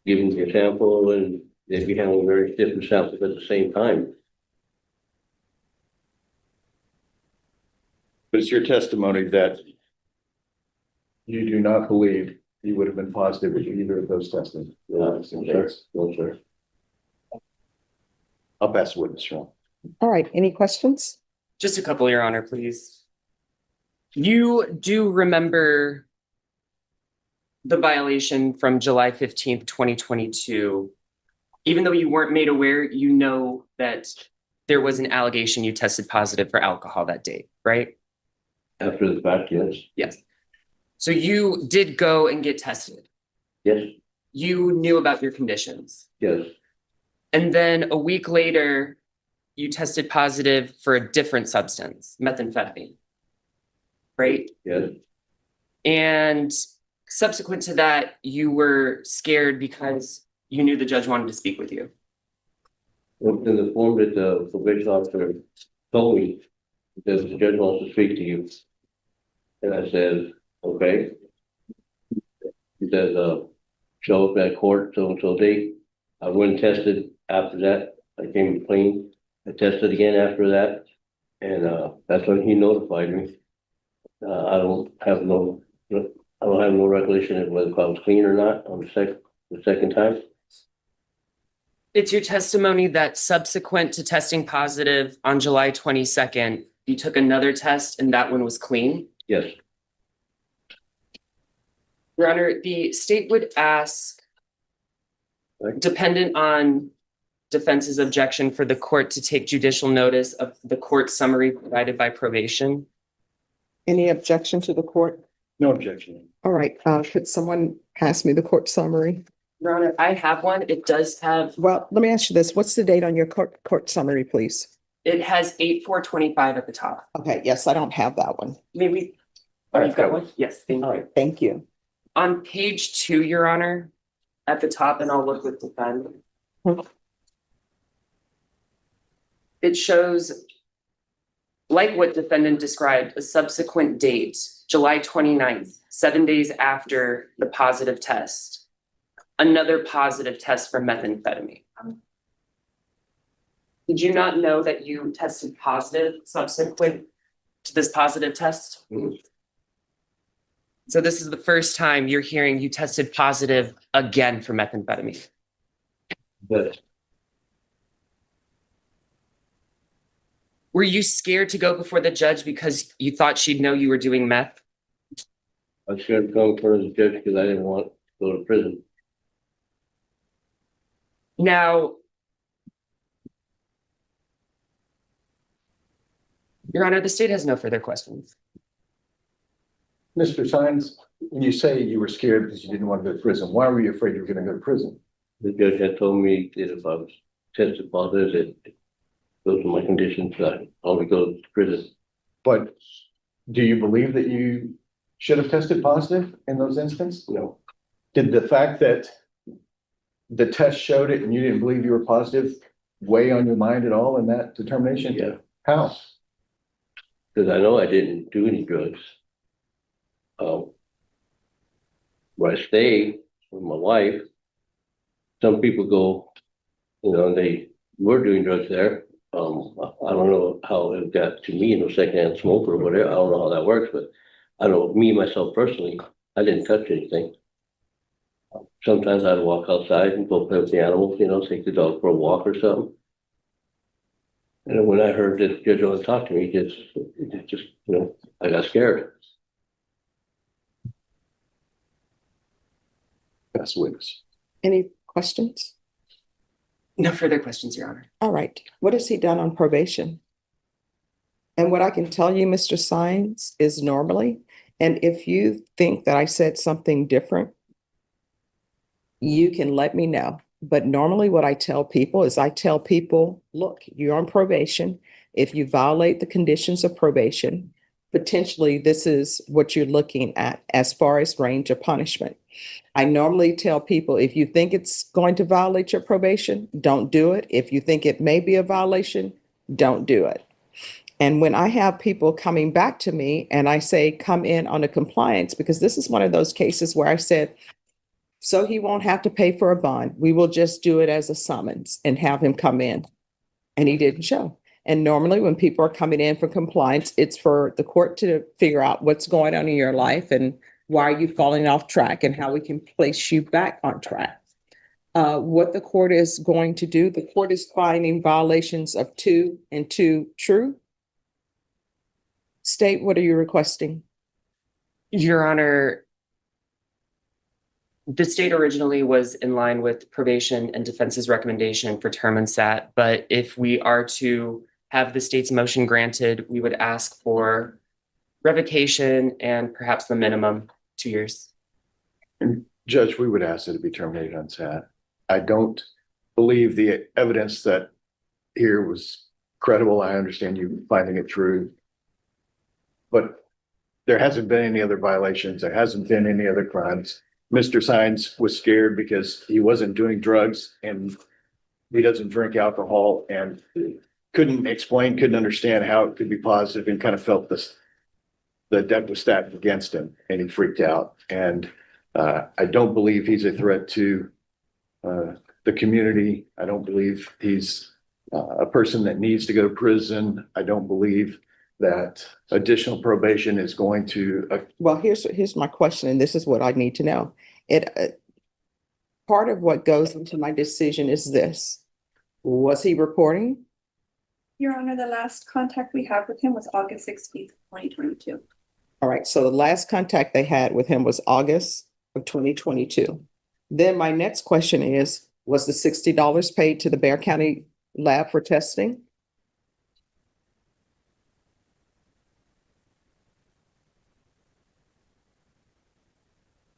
give them your sample and they'd be handling very different samples at the same time. But it's your testimony that you do not believe you would have been positive with either of those testing. No, sir. No, sir. I'll pass the witness, Ron. All right, any questions? Just a couple, Your Honor, please. You do remember the violation from July 15th, 2022. Even though you weren't made aware, you know that there was an allegation you tested positive for alcohol that day, right? After the fact, yes. Yes. So you did go and get tested. Yes, You knew about your conditions. yes, And then a week later, you tested positive for a different substance, methamphetamine. Right? yes. And subsequent to that, you were scared because you knew the judge wanted to speak with you. Went in the form that the probation officer told me, that the judge wants to speak to you. And I said, okay. He says, show up at court, so and so date. I went and tested after that. I came clean. I tested again after that. And that's when he notified me. I don't have no recollection of whether I was clean or not on the second time. It's your testimony that subsequent to testing positive on July 22nd, you took another test and that one was clean. Yes, Your Honor, the state would ask, dependent on defense's objection, for the court to take judicial notice of the court summary provided by probation. Any objection to the court? No objection. All right, could someone pass me the court summary? Your Honor, I have one. It does have, Well, let me ask you this. What's the date on your court summary, please? it has 8/4/25 at the top. Okay, yes, I don't have that one. Maybe, oh, you've got one? Yes, thank All you. right, thank you. On page 2, Your Honor, at the top, and I'll look with defend. It shows, like what defendant described, a subsequent date, July 29th, 7 days after the positive test. Another positive test for methamphetamine. Did you not know that you tested positive subsequent to this positive test? So this is the first time you're hearing you tested positive again for methamphetamine. But Were you scared to go before the judge because you thought she'd know you were doing meth? I was scared to go in front of the judge because I didn't want to go to prison. Now, Your Honor, the state has no further questions. Mr. Sines, when you say you were scared because you didn't want to go to prison, why were you afraid you were going to go to prison? The judge had told me that if I was tested positive, that those are my conditions, I only go to prison. But do you believe that you should have tested positive in those instances? No, Did the fact that the test showed it and you didn't believe you were positive weigh on your mind at all in that determination? yeah, How? because I know I didn't do any drugs. Where I stay with my wife, some people go, you know, they were doing drugs there. I don't know how it got to me, you know, secondhand smoker or whatever. I don't know how that works, but I know me, myself personally, I didn't touch anything. Sometimes I'd walk outside and go play with the animals, you know, take the dog for a walk or something. And when I heard that judge wanted to talk to me, it just, you know, I got scared. Best witness. Any questions? No further questions, Your Honor. All right, what has he done on probation? And what I can tell you, Mr. Sines, is normally, and if you think that I said something different, you can let me know. But normally what I tell people is I tell people, look, you're on probation. If you violate the conditions of probation, potentially this is what you're looking at as far as range of punishment. I normally tell people, if you think it's going to violate your probation, don't do it. If you think it may be a violation, don't do it. And when I have people coming back to me and I say, come in on a compliance, because this is one of those cases where I said, so he won't have to pay for a bond. We will just do it as a summons and have him come in. And he didn't show. And normally when people are coming in for compliance, it's for the court to figure out what's going on in your life and why are you falling off track and how we can place you back on track. What the court is going to do, the court is finding violations of 2 and 2 true. State, what are you requesting? Your Honor, the state originally was in line with probation and defense's recommendation for term and sat, but if we are to have the state's motion granted, we would ask for revocation and perhaps the minimum 2 years. Judge, we would ask that it be terminated on SAT. I don't believe the evidence that here was credible. I understand you finding it true. But there hasn't been any other violations. There hasn't been any other crimes. Mr. Sines was scared because he wasn't doing drugs and he doesn't drink alcohol and couldn't explain, couldn't understand how it could be positive and kind of felt this, the deck was stacked against him and he freaked out. And I don't believe he's a threat to the community. I don't believe he's a person that needs to go to prison. I don't believe that additional probation is going to. Well, here's my question, and this is what I need to know. Part of what goes into my decision is this. Was he reporting? Your Honor, the last contact we had with him was August 16th, 2022. All right, so the last contact they had with him was August of 2022. Then my next question is, was the $60 paid to the Bexar County lab for testing?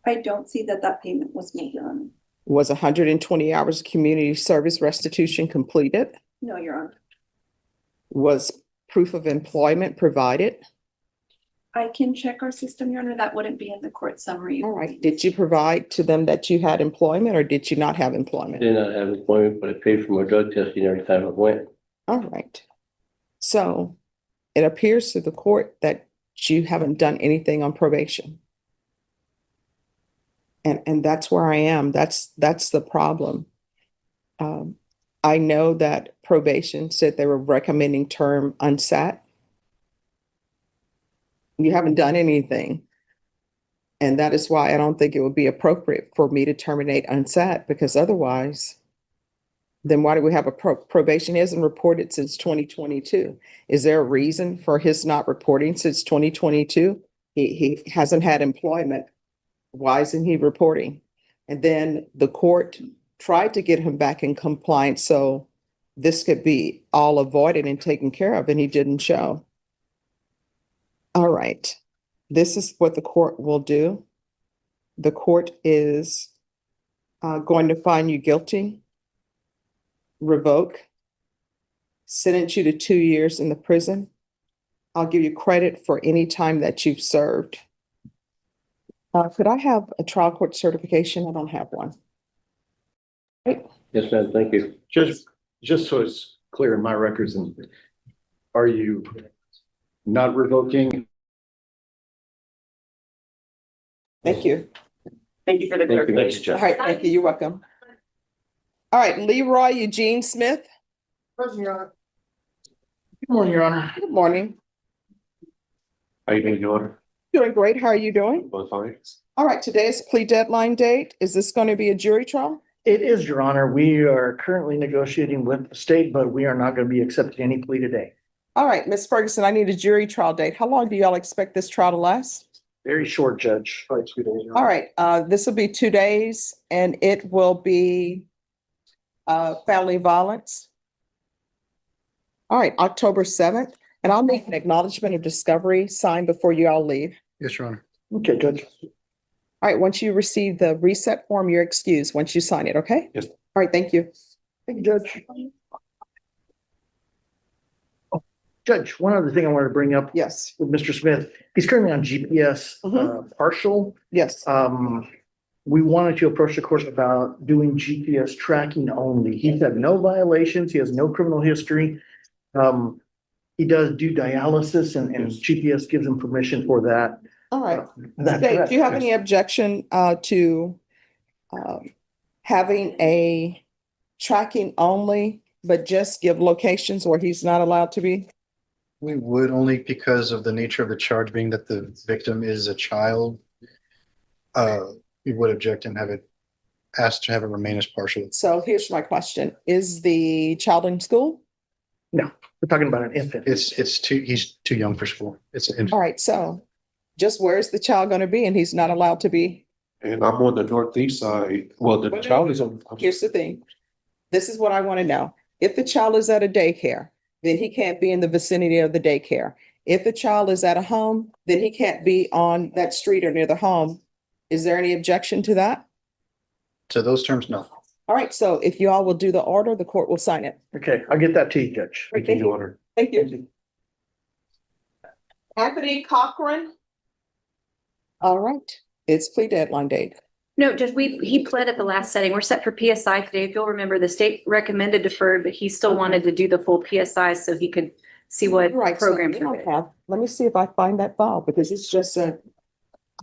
I don't see that that payment was made, Your Honor. Was 120 hours of community service restitution completed? No, Your Honor. Was proof of employment provided? I can check our system, Your Honor. That wouldn't be in the court summary. All right. Did you provide to them that you had employment or did you not have employment? Did not have employment, but I paid for my drug testing every time I went. All right. So it appears to the court that you haven't done anything on probation. And that's where I am. That's the problem. I know that probation said they were recommending term unsat. You haven't done anything. And that is why I don't think it would be appropriate for me to terminate unsat, because otherwise, then why do we have a probation? He hasn't reported since 2022. Is there a reason for his not reporting since 2022? He hasn't had employment. Why isn't he reporting? And then the court tried to get him back in compliance so this could be all avoided and taken care of, and he didn't show. All right. This is what the court will do. The court is going to find you guilty, revoke, sentence you to 2 years in the prison. I'll give you credit for any time that you've served. Could I have a trial court certification? I don't have one. Right. Yes, ma'am, thank you. Just so it's clear in my records, and are you not revoking? Thank you. Thank you for the Thank you, clarification. Mr. Chair. All right, thank you. You're welcome. All right, Leroy Eugene Smith. Good morning, Your Honor. Good morning. How you doing, Your Honor? Doing great. How are you doing? Doing fine. All right, today is plea deadline date. Is this going to be a jury trial? It is, Your Honor. We are currently negotiating with the state, but we are not going to be accepting any plea today. All right, Ms. Ferguson, I need a jury trial date. How long do y'all expect this trial to last? Very short, Judge. All right, this will be 2 days and it will be family violence. All right, October 7th, and I'll make an acknowledgement of discovery signed before you all leave. Yes, Your Honor. Okay, Judge. All right, once you receive the reset form, you're excused once you sign it, okay? Yes. All right, thank you. Thank you, Judge. Oh, Judge, one other thing I wanted to bring up Yes, with Mr. Smith. He's currently on GPS partial. yes. We wanted to approach the court about doing GPS tracking only. He's had no violations. He has no criminal history. He does do dialysis and GPS gives him permission for that. All right. That's Dave, correct. do you have any objection to having a tracking only, but just give locations where he's not allowed to be? We would, only because of the nature of the charge being that the victim is a child. We would object and have it asked to have it remain as partial. So here's my question. Is the child in school? No, we're talking about an infant. He's too young for school. It's an infant. All right, so just where is the child going to be and he's not allowed to be? And I'm on the northeast side. Well, the Wait, child is on. Here's the thing. This is what I want to know. If the child is at a daycare, then he can't be in the vicinity of the daycare. If the child is at a home, then he can't be on that street or near the home. Is there any objection to that? To those terms, no. All right, so if you all will do the order, the court will sign it. Okay, I'll get that to you, Judge. Thank you, Your Honor. Thank you. Anthony Cochran. All right, it's plea deadline date. No, Judge, he pled at the last setting. We're set for PSI today. If you'll remember, the state recommended deferred, but he still wanted to do the full PSI so he could see what Right, so programs we are don't fit. have, let me see if I find that file because it's just a,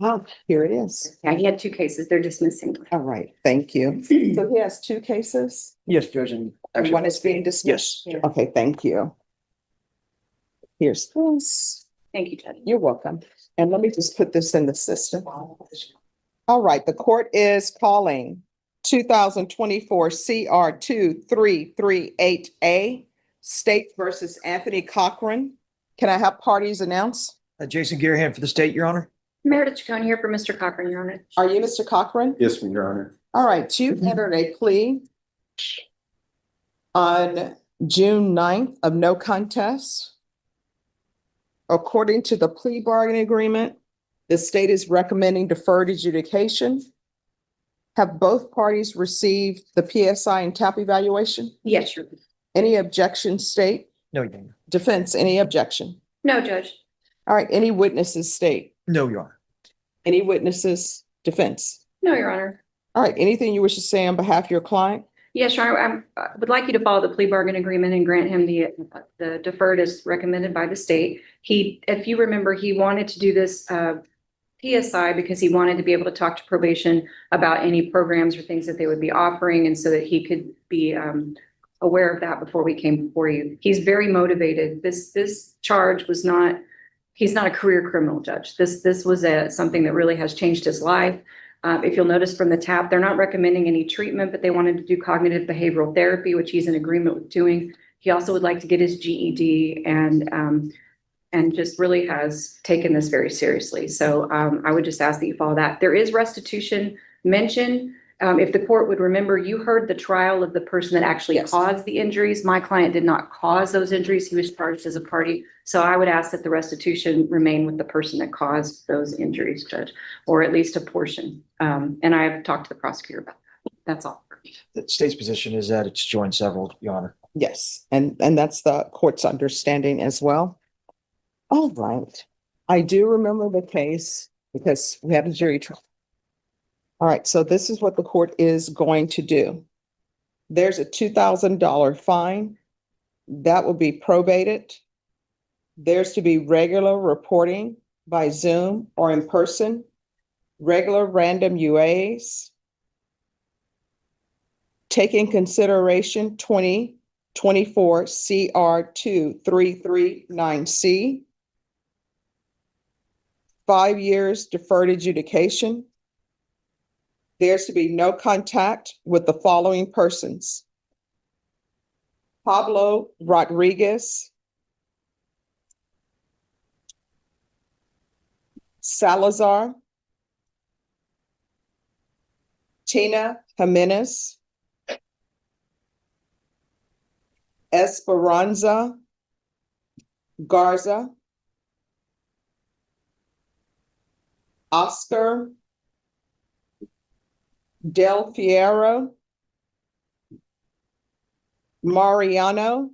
oh, here it is. Yeah, he had 2 cases. They're dismissing. All right, thank you. So he has 2 cases. Yes, Judge. And And one is being dismissed. Yes. Okay, thank you. Here's this. Thank you, Judge. You're welcome. And let me just put this in the system. All right, the court is calling 2024 CR 2338A, State versus Anthony Cochran. Can I have parties announce? Jason Garahan for the state, Your Honor. Meredith Chacon here for Mr. Cochran, Your Honor. Are you Mr. Cochran? Yes, Your Honor. All right, you entered a plea on June 9th of no contest. According to the plea bargaining agreement, The state is recommending deferred adjudication. Have both parties received the PSI and TAP evaluation? Yes, Your Honor. Any objection, state? No, Your Honor. Defense, any objection? No, Judge. All right, any witnesses, state? No, Your Honor. Any witnesses, defense? No, Your Honor. All right, anything you wish to say on behalf of your client? Yes, Your Honor, I would like you to follow the plea bargain agreement and grant him the deferred as recommended by the state. If you remember, he wanted to do this PSI because he wanted to be able to talk to probation about any programs or things that they would be offering, and so that he could be aware of that before we came before you. He's very motivated. This charge was not, he's not a career criminal, Judge. This was something that really has changed his life. If you'll notice from the TAP, they're not recommending any treatment, but they wanted to do cognitive behavioral therapy, which he's in agreement with doing. He also would like to get his GED and just really has taken this very seriously. So I would just ask that you follow that. There is restitution mentioned. If the court would remember, you heard the trial of the person that actually Yes. caused the injuries. My client did not cause those injuries. He was charged as a party. So I would ask that the restitution remain with the person that caused those injuries, Judge, or at least a portion. And I have talked to the prosecutor about that. That's all. The state's position is that it's joint several, Your Honor. Yes, and that's the court's understanding as well. All right, I do remember the case because we had a jury trial. All right, so this is what the court is going to do. There's a $2,000 fine that will be probated. There's to be regular reporting by Zoom or in person, regular random UAs. Take in consideration 2024 CR 2339C. 5 years deferred adjudication. There's to be no contact with the following persons: Pablo Rodriguez, Salazar, Tina Jimenez, Esperanza Garza, Oscar Del Fiero, Mariano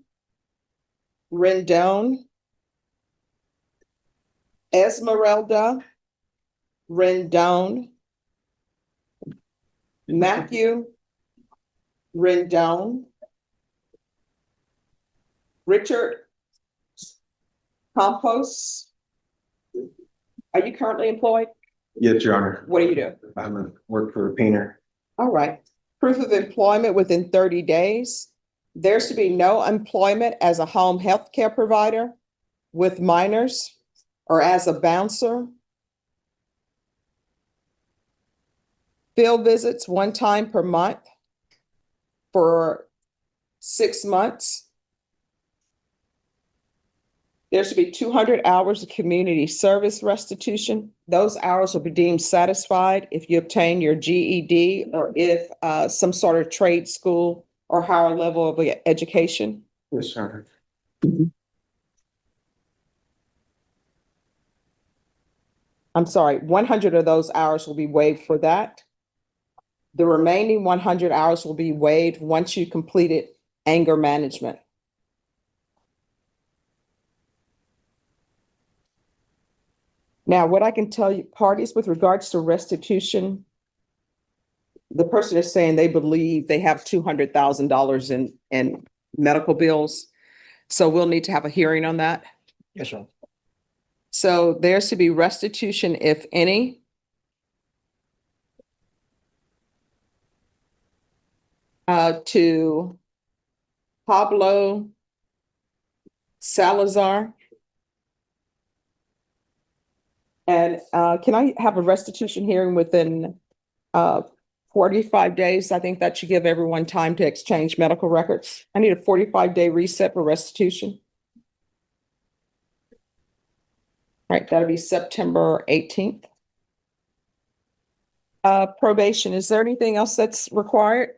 Rendon, Esmeralda Rendon, Matthew Rendon, Richard Campos. Are you currently employed? Yes, Your Honor. What do you do? Work for a painter. All right. Proof of employment within 30 days. There's to be no employment as a home health care provider with minors or as a bouncer. Field visits 1 time per month for 6 months. There should be 200 hours of community service restitution. Those hours will be deemed satisfied if you obtain your GED or if some sort of trade school or higher level of education. Yes, Your Honor. I'm sorry, 100 of those hours will be waived for that. The remaining 100 hours will be waived once you completed anger management. Now, what I can tell you, parties, with regards to restitution, the person is saying they believe they have $200,000 in medical bills. So we'll need to have a hearing on that. Yes, Your Honor. So there's to be restitution, if any. To Pablo Salazar. And can I have a restitution hearing within 45 days? I think that should give everyone time to exchange medical records. I need a 45-day reset for restitution. All right, that'll be September 18th. Probation, is there anything else that's required?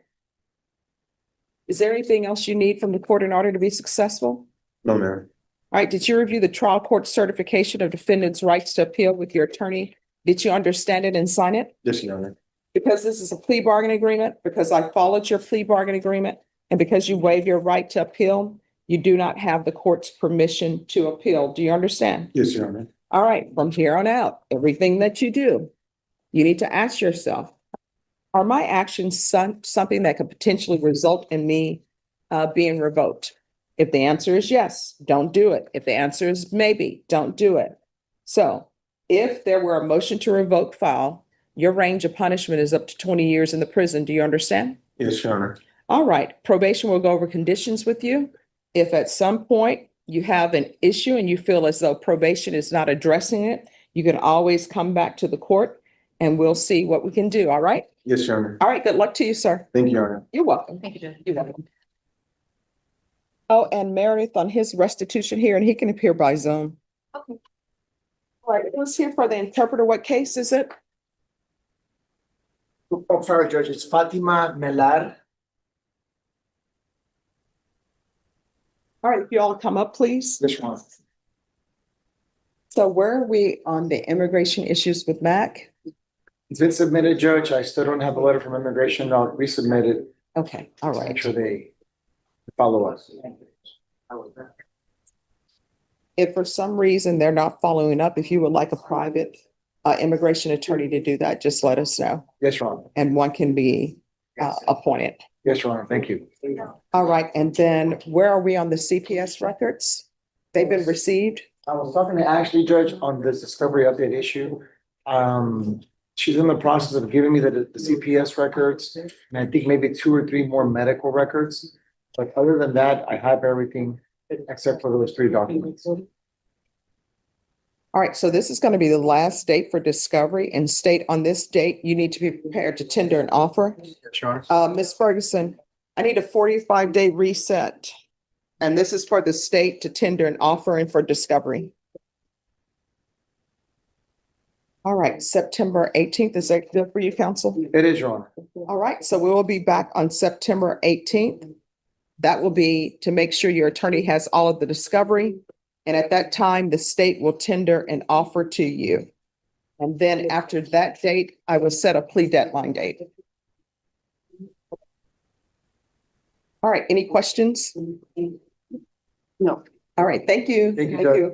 Is there anything else you need from the court in order to be successful? No, Mayor. All right, did you review the trial court certification of defendants' rights to appeal with your attorney Did you understand it and sign it? Yes, Your Honor. Because this is a plea bargain agreement, because I followed your plea bargain agreement, and because you waive your right to appeal, you do not have the court's permission to appeal. Do you understand? Yes, Your Honor. All right, from here on out, everything that you do, you need to ask yourself, are my actions something that could potentially result in me being revoked? If the answer is yes, don't do it. If the answer is maybe, don't do it. So if there were a motion to revoke file, your range of punishment is up to 20 years in the prison. Do you understand? Yes, Your Honor. All right, probation will go over conditions with you. If at some point you have an issue and you feel as though probation is not addressing it, you can always come back to the court and we'll see what we can do. All right? Yes, Your Honor. All right, good luck to you, sir. Thank you, Your Honor. You're welcome. Thank you, Judge. You're welcome. Oh, and Meredith on his restitution here, and he can appear by Zoom. Okay. All right, let's hear for the interpreter. What case is it? I'm sorry, Judge, it's Fatima Melar. All right, if you all come up, please. Yes, Your Honor. So where are we on the immigration issues with Mac? It's been submitted, Judge. I still don't have a letter from immigration. I'll resubmit it. Okay, all Make right. sure they follow us. If for some reason they're not following up, if you would like a private immigration attorney to do that, just let us know. Yes, Your Honor. And one can be appointed. Yes, Your Honor. Thank you. All right, and then where are we on the CPS records? They've been received? I was talking to Ashley, Judge, on this discovery update issue. She's in the process of giving me the CPS records, and I think maybe 2 or 3 more medical records. But other than that, I have everything except for those 3 documents. All right, so this is going to be the last date for discovery, and state on this date, you need to be prepared to tender an offer. Sure. Ms. Ferguson, I need a 45-day reset. And this is for the state to tender an offer and for discovery. All right, September 18th, is that good for you, counsel? It is, Your Honor. All right, so we will be back on September 18th. That will be to make sure your attorney has all of the discovery. And at that time, the state will tender an offer to you. And then after that date, I will set a plea deadline date. All right, any questions? No. All right, thank you. Thank you, Judge.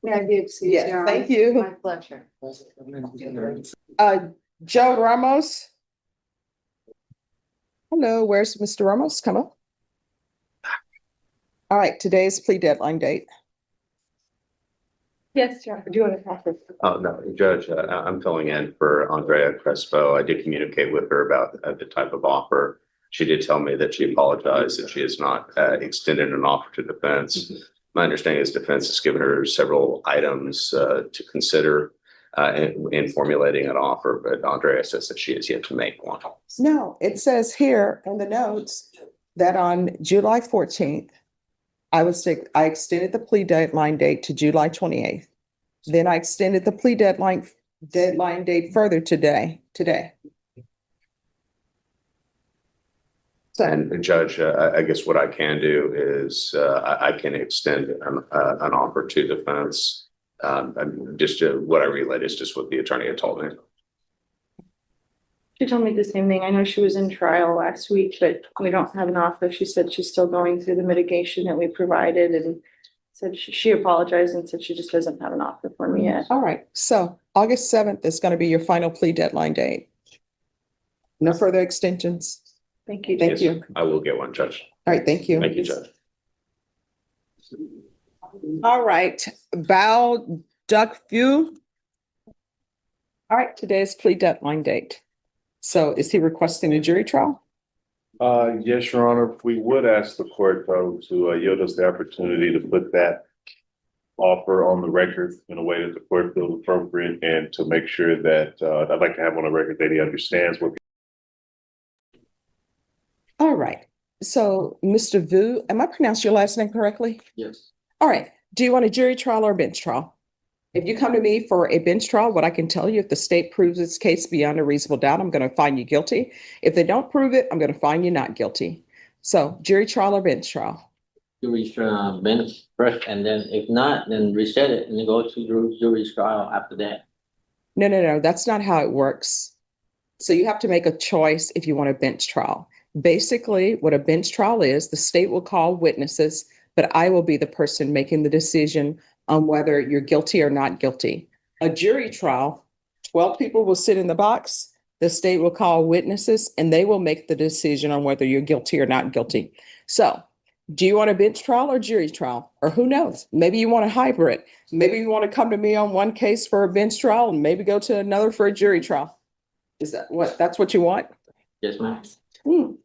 May I be excused? Yes, Your thank Honor? you. My pleasure. Joe Ramos. Hello, where's Mr. Ramos? Come up. All right, today's plea deadline date. Yes, Your Honor. Do you want to process? Oh, no, Judge, I'm filling in for Andrea Crespo. I did communicate with her about the type of offer. She did tell me that she apologized, that she has not extended an offer to defense. My understanding is defense has given her several items to consider in formulating an offer, but Andrea says that she has yet to make one. No, it says here in the notes that on July 14th, I extended the plea deadline date to July 28th. Then I extended the plea deadline date further today. And Judge, I guess what I can do is I can extend an offer to defense. What I relayed is just what the attorney had told me. She told me the same thing. I know she was in trial last week, but we don't have an offer. She said she's still going through the mitigation that we provided and said she apologized and said she just doesn't have an offer for me yet. All right, so August 7th is going to be your final plea deadline date. No further extensions. Thank you. Thank you. I will get one, Judge. All right, thank you. Thank you, Judge. All right, Bao Duck View. All right, today's plea deadline date. So is he requesting a jury trial? Yes, Your Honor, we would ask the court though to yield us the opportunity to put that offer on the record in a way that the court feels appropriate and to make sure that I'd like to have on the record that he understands what. All right, so Mr. Vu, am I pronouncing your last name correctly? Yes. All right, do you want a jury trial or a bench trial? If you come to me for a bench trial, what I can tell you, if the state proves its case beyond a reasonable doubt, I'm going to find you guilty. If they don't prove it, I'm going to find you not guilty. So jury trial or bench trial? jury's bench first, and then if not, then reset it and then go to jury's trial after that. No, that's not how it works. So you have to make a choice if you want a bench trial. Basically, what a bench trial is, the state will call witnesses, but I will be the person making the decision on whether you're guilty or not guilty. A jury trial, 12 people will sit in the box, the state will call witnesses, and they will make the decision on whether you're guilty or not guilty. So, do you want a bench trial or jury trial? Or who knows? Maybe you want a hybrid. Maybe you want to come to me on one case for a bench trial and maybe go to another for a jury trial. Is that's what you want? Yes, ma'am.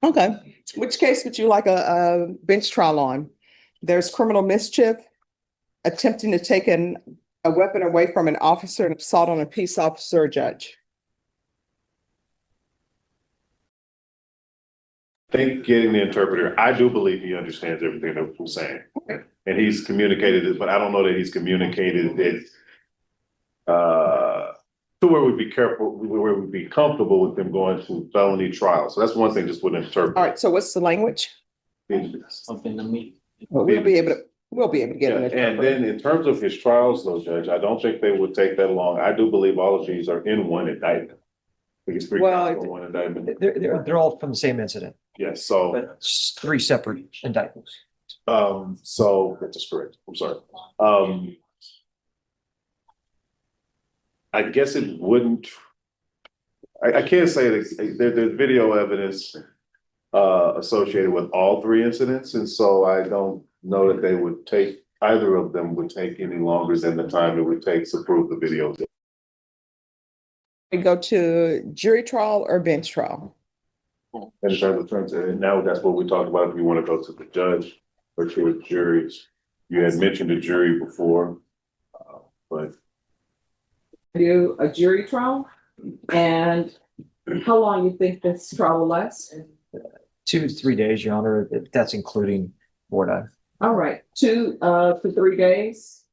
Okay. Which case would you like a bench trial on? There's criminal mischief, attempting to take a weapon away from an officer, and assault on a peace officer or judge. I think getting the interpreter, I do believe he understands everything that we're saying. And he's communicated it, but I don't know that he's communicated it to where we'd be careful, where we'd be comfortable with them going to felony trial. So that's one thing, just with an interpreter. All right, so what's the language? Something to me. We'll be able to get an And interpreter. then in terms of his trials though, Judge, I don't think they would take that long. I do believe all of these are in one indictment. I think it's three Well, counts in one indictment. They're all from the same incident, Yes, so, but it's 3 separate indictments. so that's just correct. I'm sorry. I guess it wouldn't. I can't say that there's video evidence associated with all 3 incidents, and so I don't know that they would take, either of them would take any longer than the time it would take to prove the video. We go to jury trial or bench trial. In terms of, and now that's what we talked about, if you want to go to the judge or to a jury. You had mentioned a jury before, but Do a jury trial, and how long you think this trial will last? 2 to 3 days, Your Honor, that's including board time. All right, 2 to 3 days.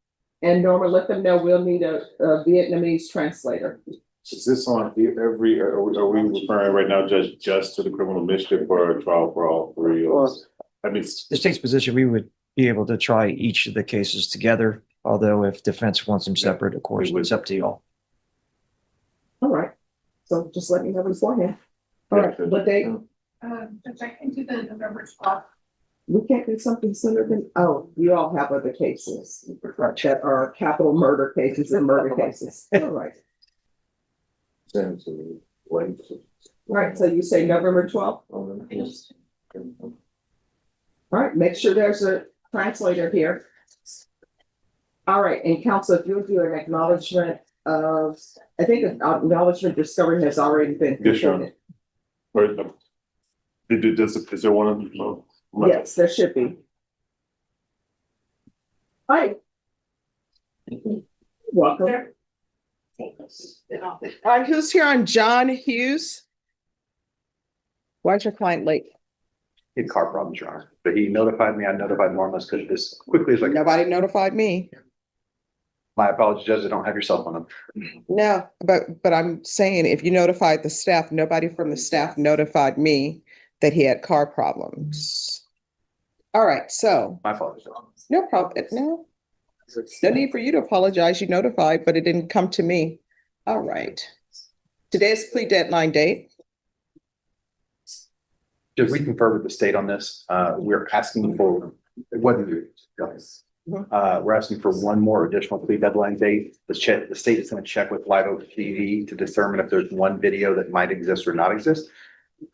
And Norma, let them know we'll need a Vietnamese translator. is this on every, are we referring right now, Judge, just to the criminal mischief or a trial for all 3? I mean, The state's position, we would be able to try each of the cases together, although if defense wants them separate, of course, it's up to y'all. All right, so just let me know beforehand. All right, what date? I can do the November 12th. We can't do something sooner than, oh, you all have other cases that are capital murder cases and murder cases. All right. Right, so you say November 12th? All right, make sure there's a translator here. All right, and counsel, if you'll do an acknowledgement of, I think an acknowledgement discovery has already been Yes, Your Honor. completed. Is there one of them? Yes, there should be. Hi. Welcome. All right, who's here on John Hughes? Why's your client late? He had car problems, Your Honor, but he notified me, I notified Norma as as quickly as I could. Nobody notified me. My apologies, Judge, I don't have your cell phone number. No, but I'm saying if you notified the staff, nobody from the staff notified me that he had car problems. All right, so My fault. no problem. No need for you to apologize. You notified, but it didn't come to me. All right. Today's plea deadline date. Did we confer with the state on this? We're asking for, it wasn't, we're asking for one more additional plea deadline date. The state is going to check with Live Oak TV to determine if there's one video that might exist or not exist.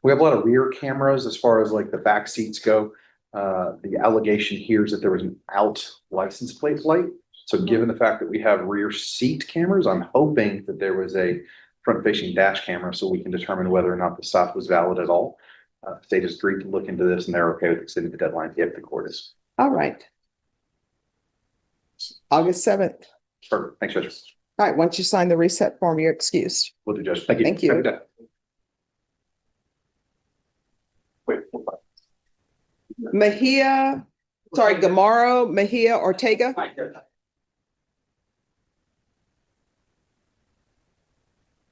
We have a lot of rear cameras as far as like the back seats go. The allegation here is that there was an out license plate light. So given the fact that we have rear seat cameras, I'm hoping that there was a front facing dash camera so we can determine whether or not the stop was valid at all. State has agreed to look into this and they're okay with extending the deadline if the court is. All right. August 7th. Perfect. Thanks, Judge. All right, once you sign the reset form, you're excused. Will do, Judge. Thank you. Thank you. Have a good day. Wait. Gamaro, Mejia, Ortega.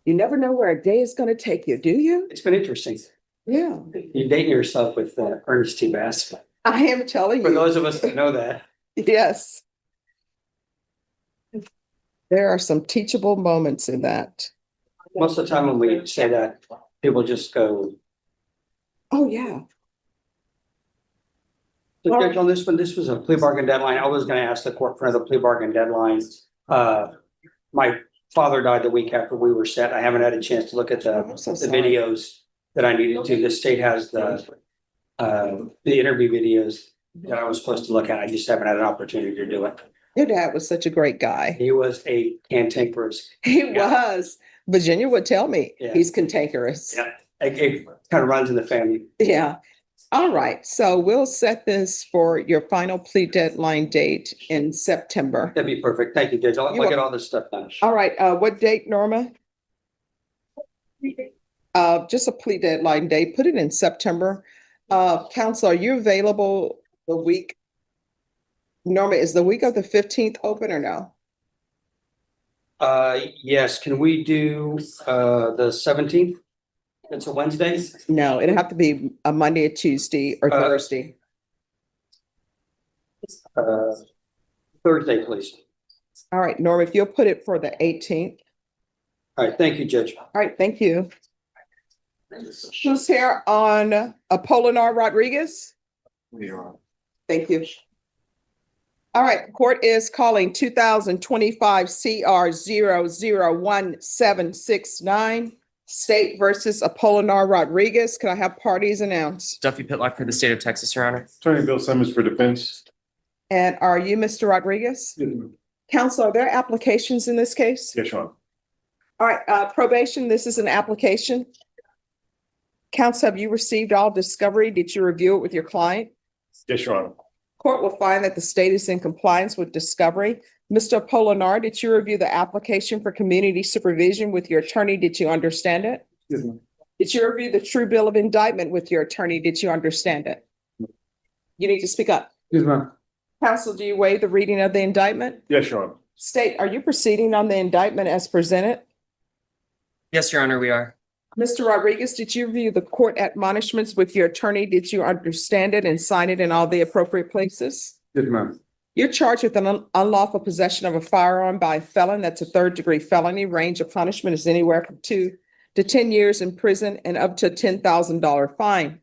You never know where a day is going to take you, do you? It's been interesting. Yeah. You're dating yourself with Ernest T. Bass. I am telling For you, those of us that know that. yes. There are some teachable moments in that. Most of the time when we say that, people just go, Oh, yeah. so Judge, on this one, this was a plea bargain deadline. I was gonna ask the court for another plea bargain deadline. My father died the week after we were set. I haven't had a chance to look at I'm so the sorry. videos that I needed to. The state has the interview videos that I was supposed to look at. I just haven't had an opportunity to do it. Your dad was such a great guy. He was a cantankerous. He Yeah. was. Virginia would tell me Yeah. he's cantankerous. Yeah, it kind of runs in the family. Yeah. All right. So we'll set this for your final plea deadline date in September. That'd be perfect. Thank you, Judge. I'll You're get all this stuff done. All right. What date, Norma? Just a plea deadline date. Put it in September. Counsel, are you available the week? Norma, is the week of the 15th open or no? Yes, can we do the 17th? It's a Wednesday? No, it'd have to be a Monday, a Tuesday, or Thursday. Thursday, please. All right, Norma, if you'll put it for the 18th. All right, thank you, Judge. All right, thank you. Who's here on Apolinar Rodriguez? We are. Thank you. All right, court is calling 2025 CR 0011769, State versus Apolinar Rodriguez. Can I have parties announced? Duffy Pitlock for the state of Texas, Your Honor. Attorney Bill Simmons for defense. And are you Mr. Rodriguez? Counsel, are there applications in this case? Yes, Your Honor. All right, probation, this is an application. Counsel, have you received all discovery? Did you review it with your client? Yes, Your Honor. Court will find that the state is in compliance with discovery. Mr. Apolinar, did you review the application for community supervision with your attorney? Did you understand it? Yes, ma'am. Did you review the true bill of indictment with your attorney? Did you understand it? You need to speak up. Yes, ma'am. Counsel, do you waive the reading of the indictment? Yes, Your Honor. State, are you proceeding on the indictment as presented? Yes, Your Honor, we are. Mr. Rodriguez, did you review the court admonishments with your attorney? Did you understand it and sign it in all the appropriate places? Yes, ma'am. You're charged with an unlawful possession of a firearm by a felon. That's a third-degree felony. Range of punishment is anywhere from 2 to 10 years in prison and up to a $10,000 fine.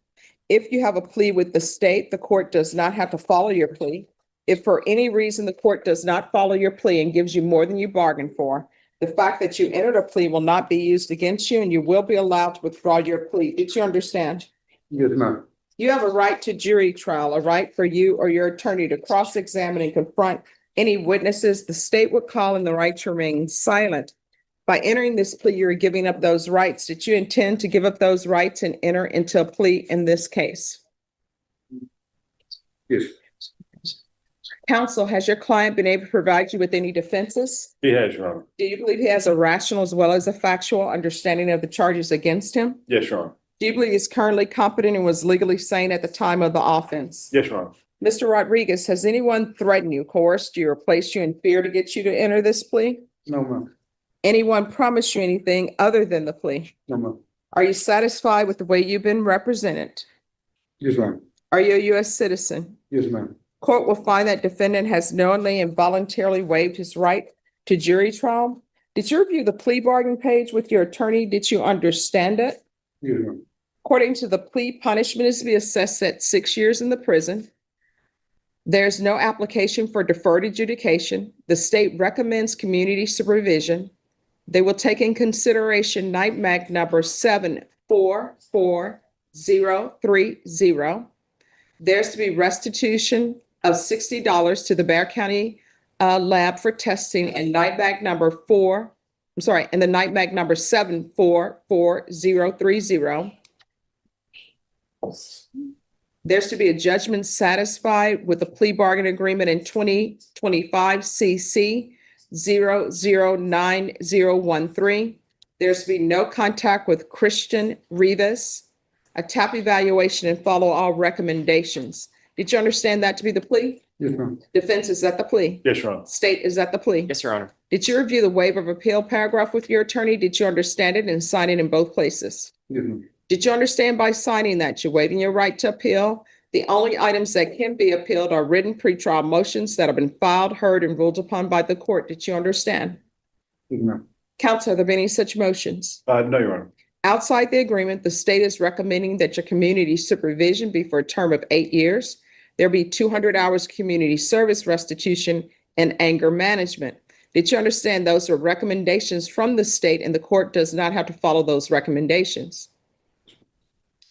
If you have a plea with the state, the court does not have to follow your plea. If for any reason the court does not follow your plea and gives you more than you bargained for, the fact that you entered a plea will not be used against you and you will be allowed to withdraw your plea. Did you understand? Yes, ma'am. You have a right to jury trial, a right for you or your attorney to cross-examine and confront any witnesses the state would call, and the right to remain silent. By entering this plea, you're giving up those rights. Did you intend to give up those rights and enter into a plea in this case? Yes. Counsel, has your client been able to provide you with any defenses? He has, Your Honor. Do you believe he has a rational as well as a factual understanding of the charges against him? Yes, Your Honor. Do you believe he's currently competent and was legally sane at the time of the offense? Yes, Your Honor. Mr. Rodriguez, has anyone threatened you, coerced you, or placed you in fear to get you to enter this plea? No, ma'am. Anyone promised you anything other than the plea? No, ma'am. Are you satisfied with the way you've been represented? Yes, ma'am. Are you a U.S. citizen? Yes, ma'am. Court will find that defendant has knowingly and voluntarily waived his right to jury trial. Did you review the plea bargain page with your attorney? Did you understand it? Yes, ma'am. According to the plea, punishment is to be assessed at 6 years in the prison. There's no application for deferred adjudication. The state recommends community supervision. They will take in consideration night mag number 744030. There's to be restitution of $60 to the Bexar County lab for testing, and night mag number 7443030. There's to be a judgment satisfied with the plea bargain agreement in 2025 CC 009013. There's to be no contact with Christian Rivas, a TAP evaluation, and follow all recommendations. Did you understand that to be the plea? Yes, ma'am. Defense, is that the plea? Yes, Your Honor. State, is that the plea? Yes, Your Honor. Did you review the waiver of appeal paragraph with your attorney? Did you understand it and sign it in both places? Yes, ma'am. Did you understand by signing that you're waiving your right to appeal The only items that can be appealed are written pretrial motions that have been filed, heard, and ruled upon by the court. Did you understand? Yes, ma'am. Counsel, have there been any such motions? No, Your Honor. Outside the agreement, the state is recommending that your community supervision be for a term of 8 years. There be 200 hours community service restitution and anger management. Did you understand those are recommendations from the state and the court does not have to follow those recommendations?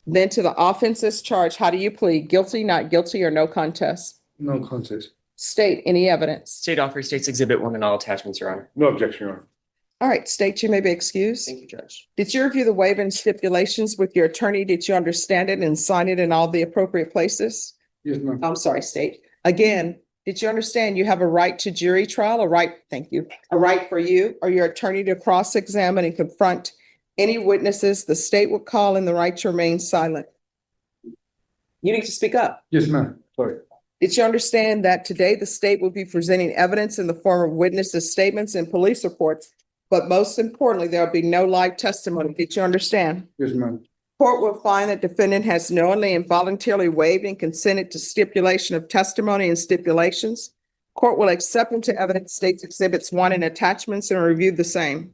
Then to the offenses charged, how do you plead? Guilty, not guilty, or no contest? No contest. State any evidence. State offers State's Exhibit 1 and all attachments, Your Honor. No objection, Your Honor. All right, state, you may be excused. Thank you, Judge. Did you review the waiver and stipulations with your attorney? Did you understand it and sign it in all the appropriate places? Yes, ma'am. I'm sorry, state. Again, did you understand you have a right to jury trial, a right, thank you, a right for you or your attorney to cross-examine and confront any witnesses the state would call and the right to remain silent? You need to speak up. Yes, ma'am. Sorry. Did you understand that today the state will be presenting evidence in the form of witnesses' statements and police reports? But most importantly, there'll be no live testimony. Did you understand? Yes, ma'am. Court will find that defendant has knowingly and voluntarily waived and consented to stipulation of testimony and stipulations. Court will accept into evidence State's Exhibits 1 and attachments and review the same.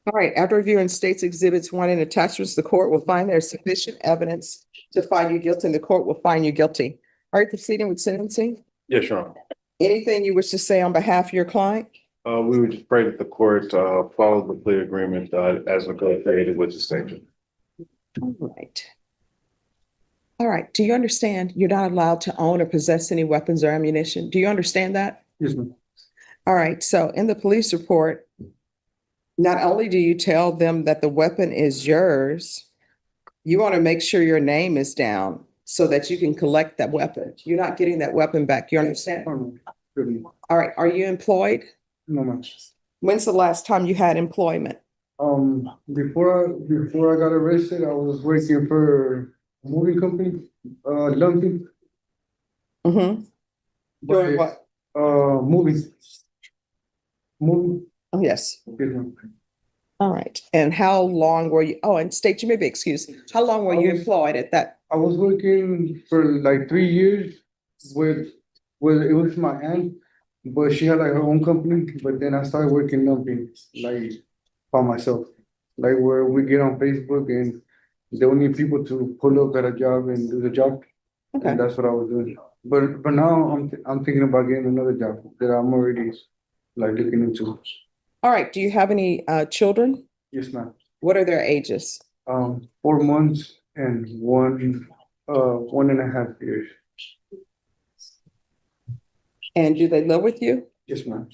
All right, after reviewing State's Exhibits 1 and attachments, the court will find there's sufficient evidence to find you guilty and the court will find you guilty. All right, proceeding with sentencing. Yes, Your Honor. Anything you wish to say on behalf of your client? We would just pray that the court follow the plea agreement as negotiated with the state. All right. All right, do you understand you're not allowed to own or possess any weapons or ammunition? Do you understand that? Yes, ma'am. All right, so in the police report, not only do you tell them that the weapon is yours, you want to make sure your name is down so that you can collect that weapon. You're not getting that weapon back. You understand? All right, are you employed? No, ma'am. When's the last time you had employment? Before I got arrested, I was working for a moving company, Duncan. Mm-hmm. Doing what? Movies. Movie. Oh, yes. Yes, ma'am. All right. And how long were you? Oh, and state, you may be excused. How long were you employed at that? I was working for like 3 years with it was my aunt, but she had like her own company. But then I started working Duncan, like by myself, like where we get on Facebook and they will need people to pull up at a job and do the job. Okay. And that's what I was doing. But now I'm thinking about getting another job that I'm already like looking into. All right. Do you have any children? Yes, ma'am. What are their ages? 4 months and 1.5 years. And do they live with you? Yes, ma'am.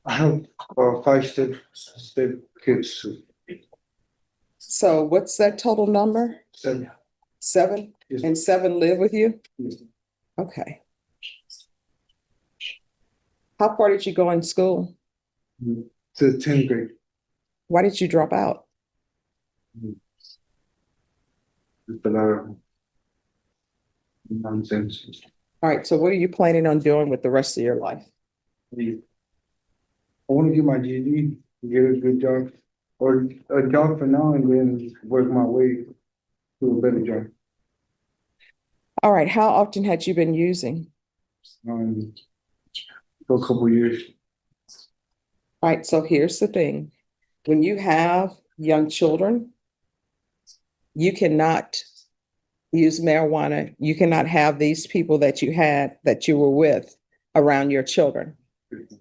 I have 5 step kids. So what's that total number? 7. 7? Yes. And 7 live with you? Yes. Okay. How far did you go in school? To 10th grade. Why did you drop out? It's a lot of nonsense. All right. So what are you planning on doing with the rest of your life? I want to get my GED, get a good job, or a job for now, and then work my way to a better job. All right. How often had you been using? For a couple years. All right. So here's the thing. When you have young children, you cannot use marijuana. You cannot have these people that you were with around your children.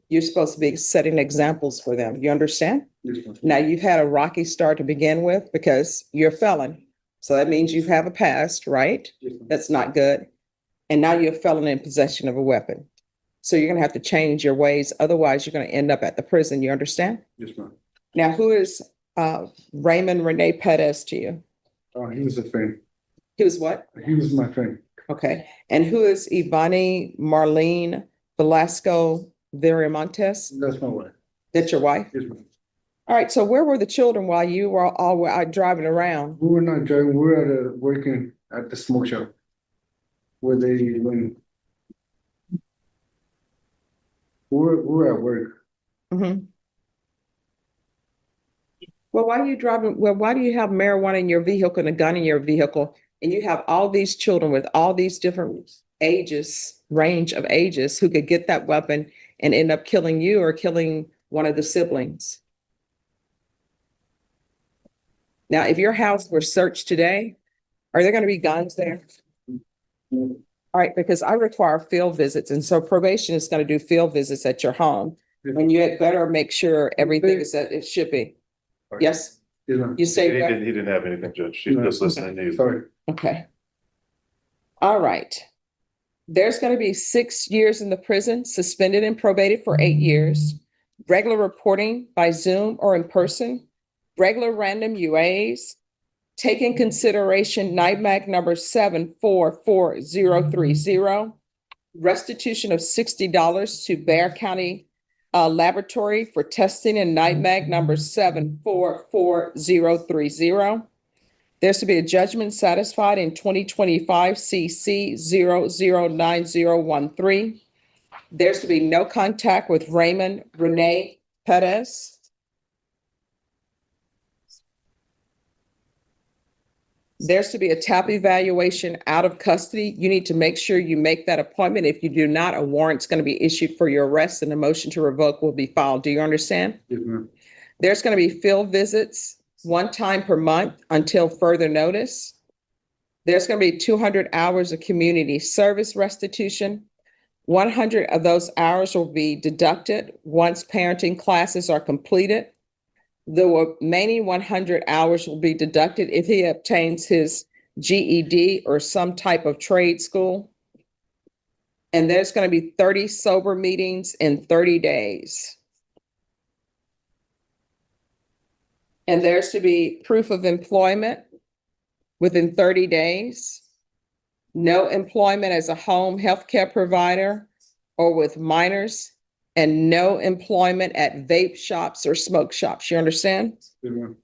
You're supposed to be setting examples for them. You understand? Yes, ma'am. Now, you've had a rocky start to begin with because you're a felon. So that means you have a past, right? Yes, ma'am. That's not good. And now you're a felon in possession of a weapon. So you're going to have to change your ways. Otherwise, you're going to end up at the prison. You understand? Yes, ma'am. Now, who is Raymond Rene Perez to you? He was a friend. He was what? He was my friend. Okay. And who is Ivani Marlene Velasco Viramontes? That's my wife. That's your wife? Yes, ma'am. All right. So where were the children while you were all out driving around? We were not driving. We were working at the smoke shop where they went. We were at work. Mm-hmm. Well, why are you driving, well, why do you have marijuana in your vehicle and a gun in your vehicle? And you have all these children with all these different ages, range of ages, who could get that weapon and end up killing you or killing one of the siblings. Now, if your house were searched today, are there going to be guns there? All right, because I require field visits, and so probation is going to do field visits at your home. And you had better make sure everything is that it should be. Yes? You say He what? didn't have anything, Judge. She's just listening to you. Sorry. Okay. All right. There's going to be 6 years in the prison, suspended and probated for 8 years, regular reporting by Zoom or in person, regular random UAs, take in consideration NIMAC number 744030, restitution of $60 to Bear County Laboratory for testing in NIMAC number 744030. There's to be a judgment satisfied in 2025 CC 009013. There's to be no contact with Raymond Renee Perez. There's to be a TAP evaluation out of custody. You need to make sure you make that appointment. If you do not, a warrant's going to be issued for your arrest and a motion to revoke will be filed. Do you understand? Yes, ma'am. There's going to be field visits 1 time per month until further notice. There's going to be 200 hours of community service restitution. 100 of those hours will be deducted once parenting classes are completed. The remaining 100 hours will be deducted if he obtains his GED or some type of trade school. And there's going to be 30 sober meetings in 30 days. And there's to be proof of employment within 30 days. No employment as a home healthcare provider or with minors, and no employment at vape shops or smoke shops. You understand? Yes, ma'am.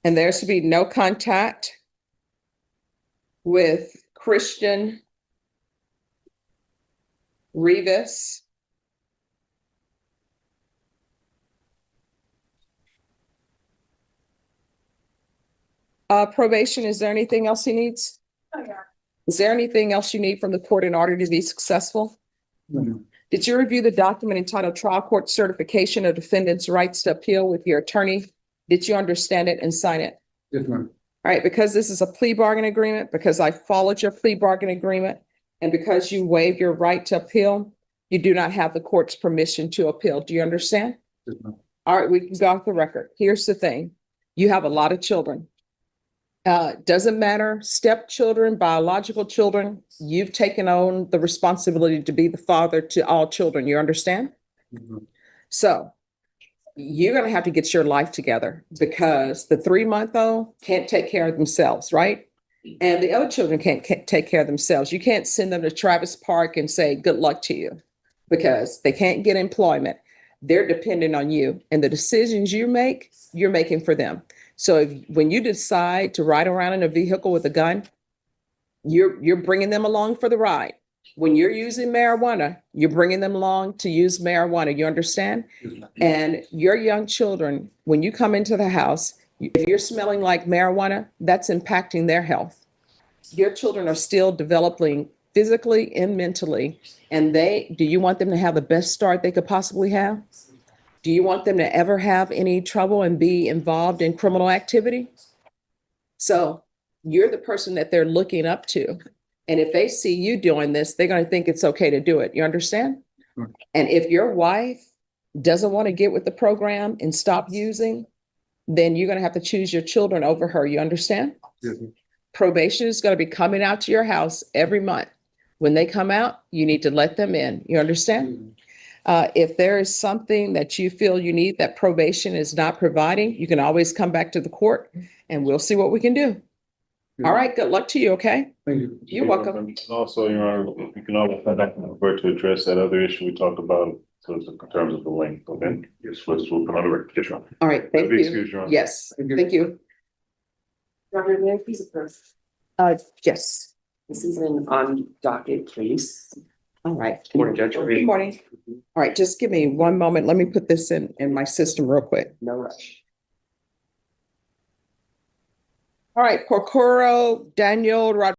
And there's to be no contact with Christian Rivas. Probation, is there anything else he needs? Is there anything else you need from the court in order to be successful? No. Did you review the document entitled Trial Court Certification of Defendants' Rights to Appeal with your attorney? Did you understand it and sign it? Yes, ma'am. All right, because this is a plea bargain agreement, because I followed your plea bargain agreement, and because you waived your right to appeal, you do not have the court's permission to appeal. Do you understand? Yes, ma'am. All right, we can go off the record. Here's the thing. You have a lot of children. Doesn't matter, stepchildren, biological children, you've taken on the responsibility to be the father to all children. You understand? Mhm. So you're going to have to get your life together, because the 3-month-old can't take care of themselves, right? And the other children can't take care of themselves. You can't send them to Travis Park and say, good luck to you, because they can't get employment. They're dependent on you, and the decisions you make, you're making for them. So when you decide to ride around in a vehicle with a gun, you're bringing them along for the ride. When you're using marijuana, you're bringing them along to use marijuana. You understand? And your young children, when you come into the house, if you're smelling like marijuana, that's impacting their health. Your children are still developing physically and mentally. And do you want them to have the best start they could possibly have? Do you want them to ever have any trouble and be involved in criminal activity? So you're the person that they're looking up to. And if they see you doing this, they're going to think it's okay to do it. You understand? Sure. And if your wife doesn't want to get with the program and stop using, then you're going to have to choose your children over her. You understand? Yes, Probation is going to be coming out to your house every month. When they come out, you need to let them in. You understand? If there is something that you feel you need that probation is not providing, you can always come back to the court and we'll see what we can do. All right, good luck to you, okay? Thank you. You're welcome. And also, Your Honor, you can always come back and refer to address that other issue we talked about, so in terms of the length, okay? Yes, we'll put on the record. Yes, Your Honor. All right, thank Be you. excused, Your Honor. Yes, Thank you. thank you. Yes. This is an on docket case. All right. Morning, Judge. Good morning. All right, just give me one moment. Let me put this in my system real quick. No rush. All right, Corcoro Daniel Rodriguez.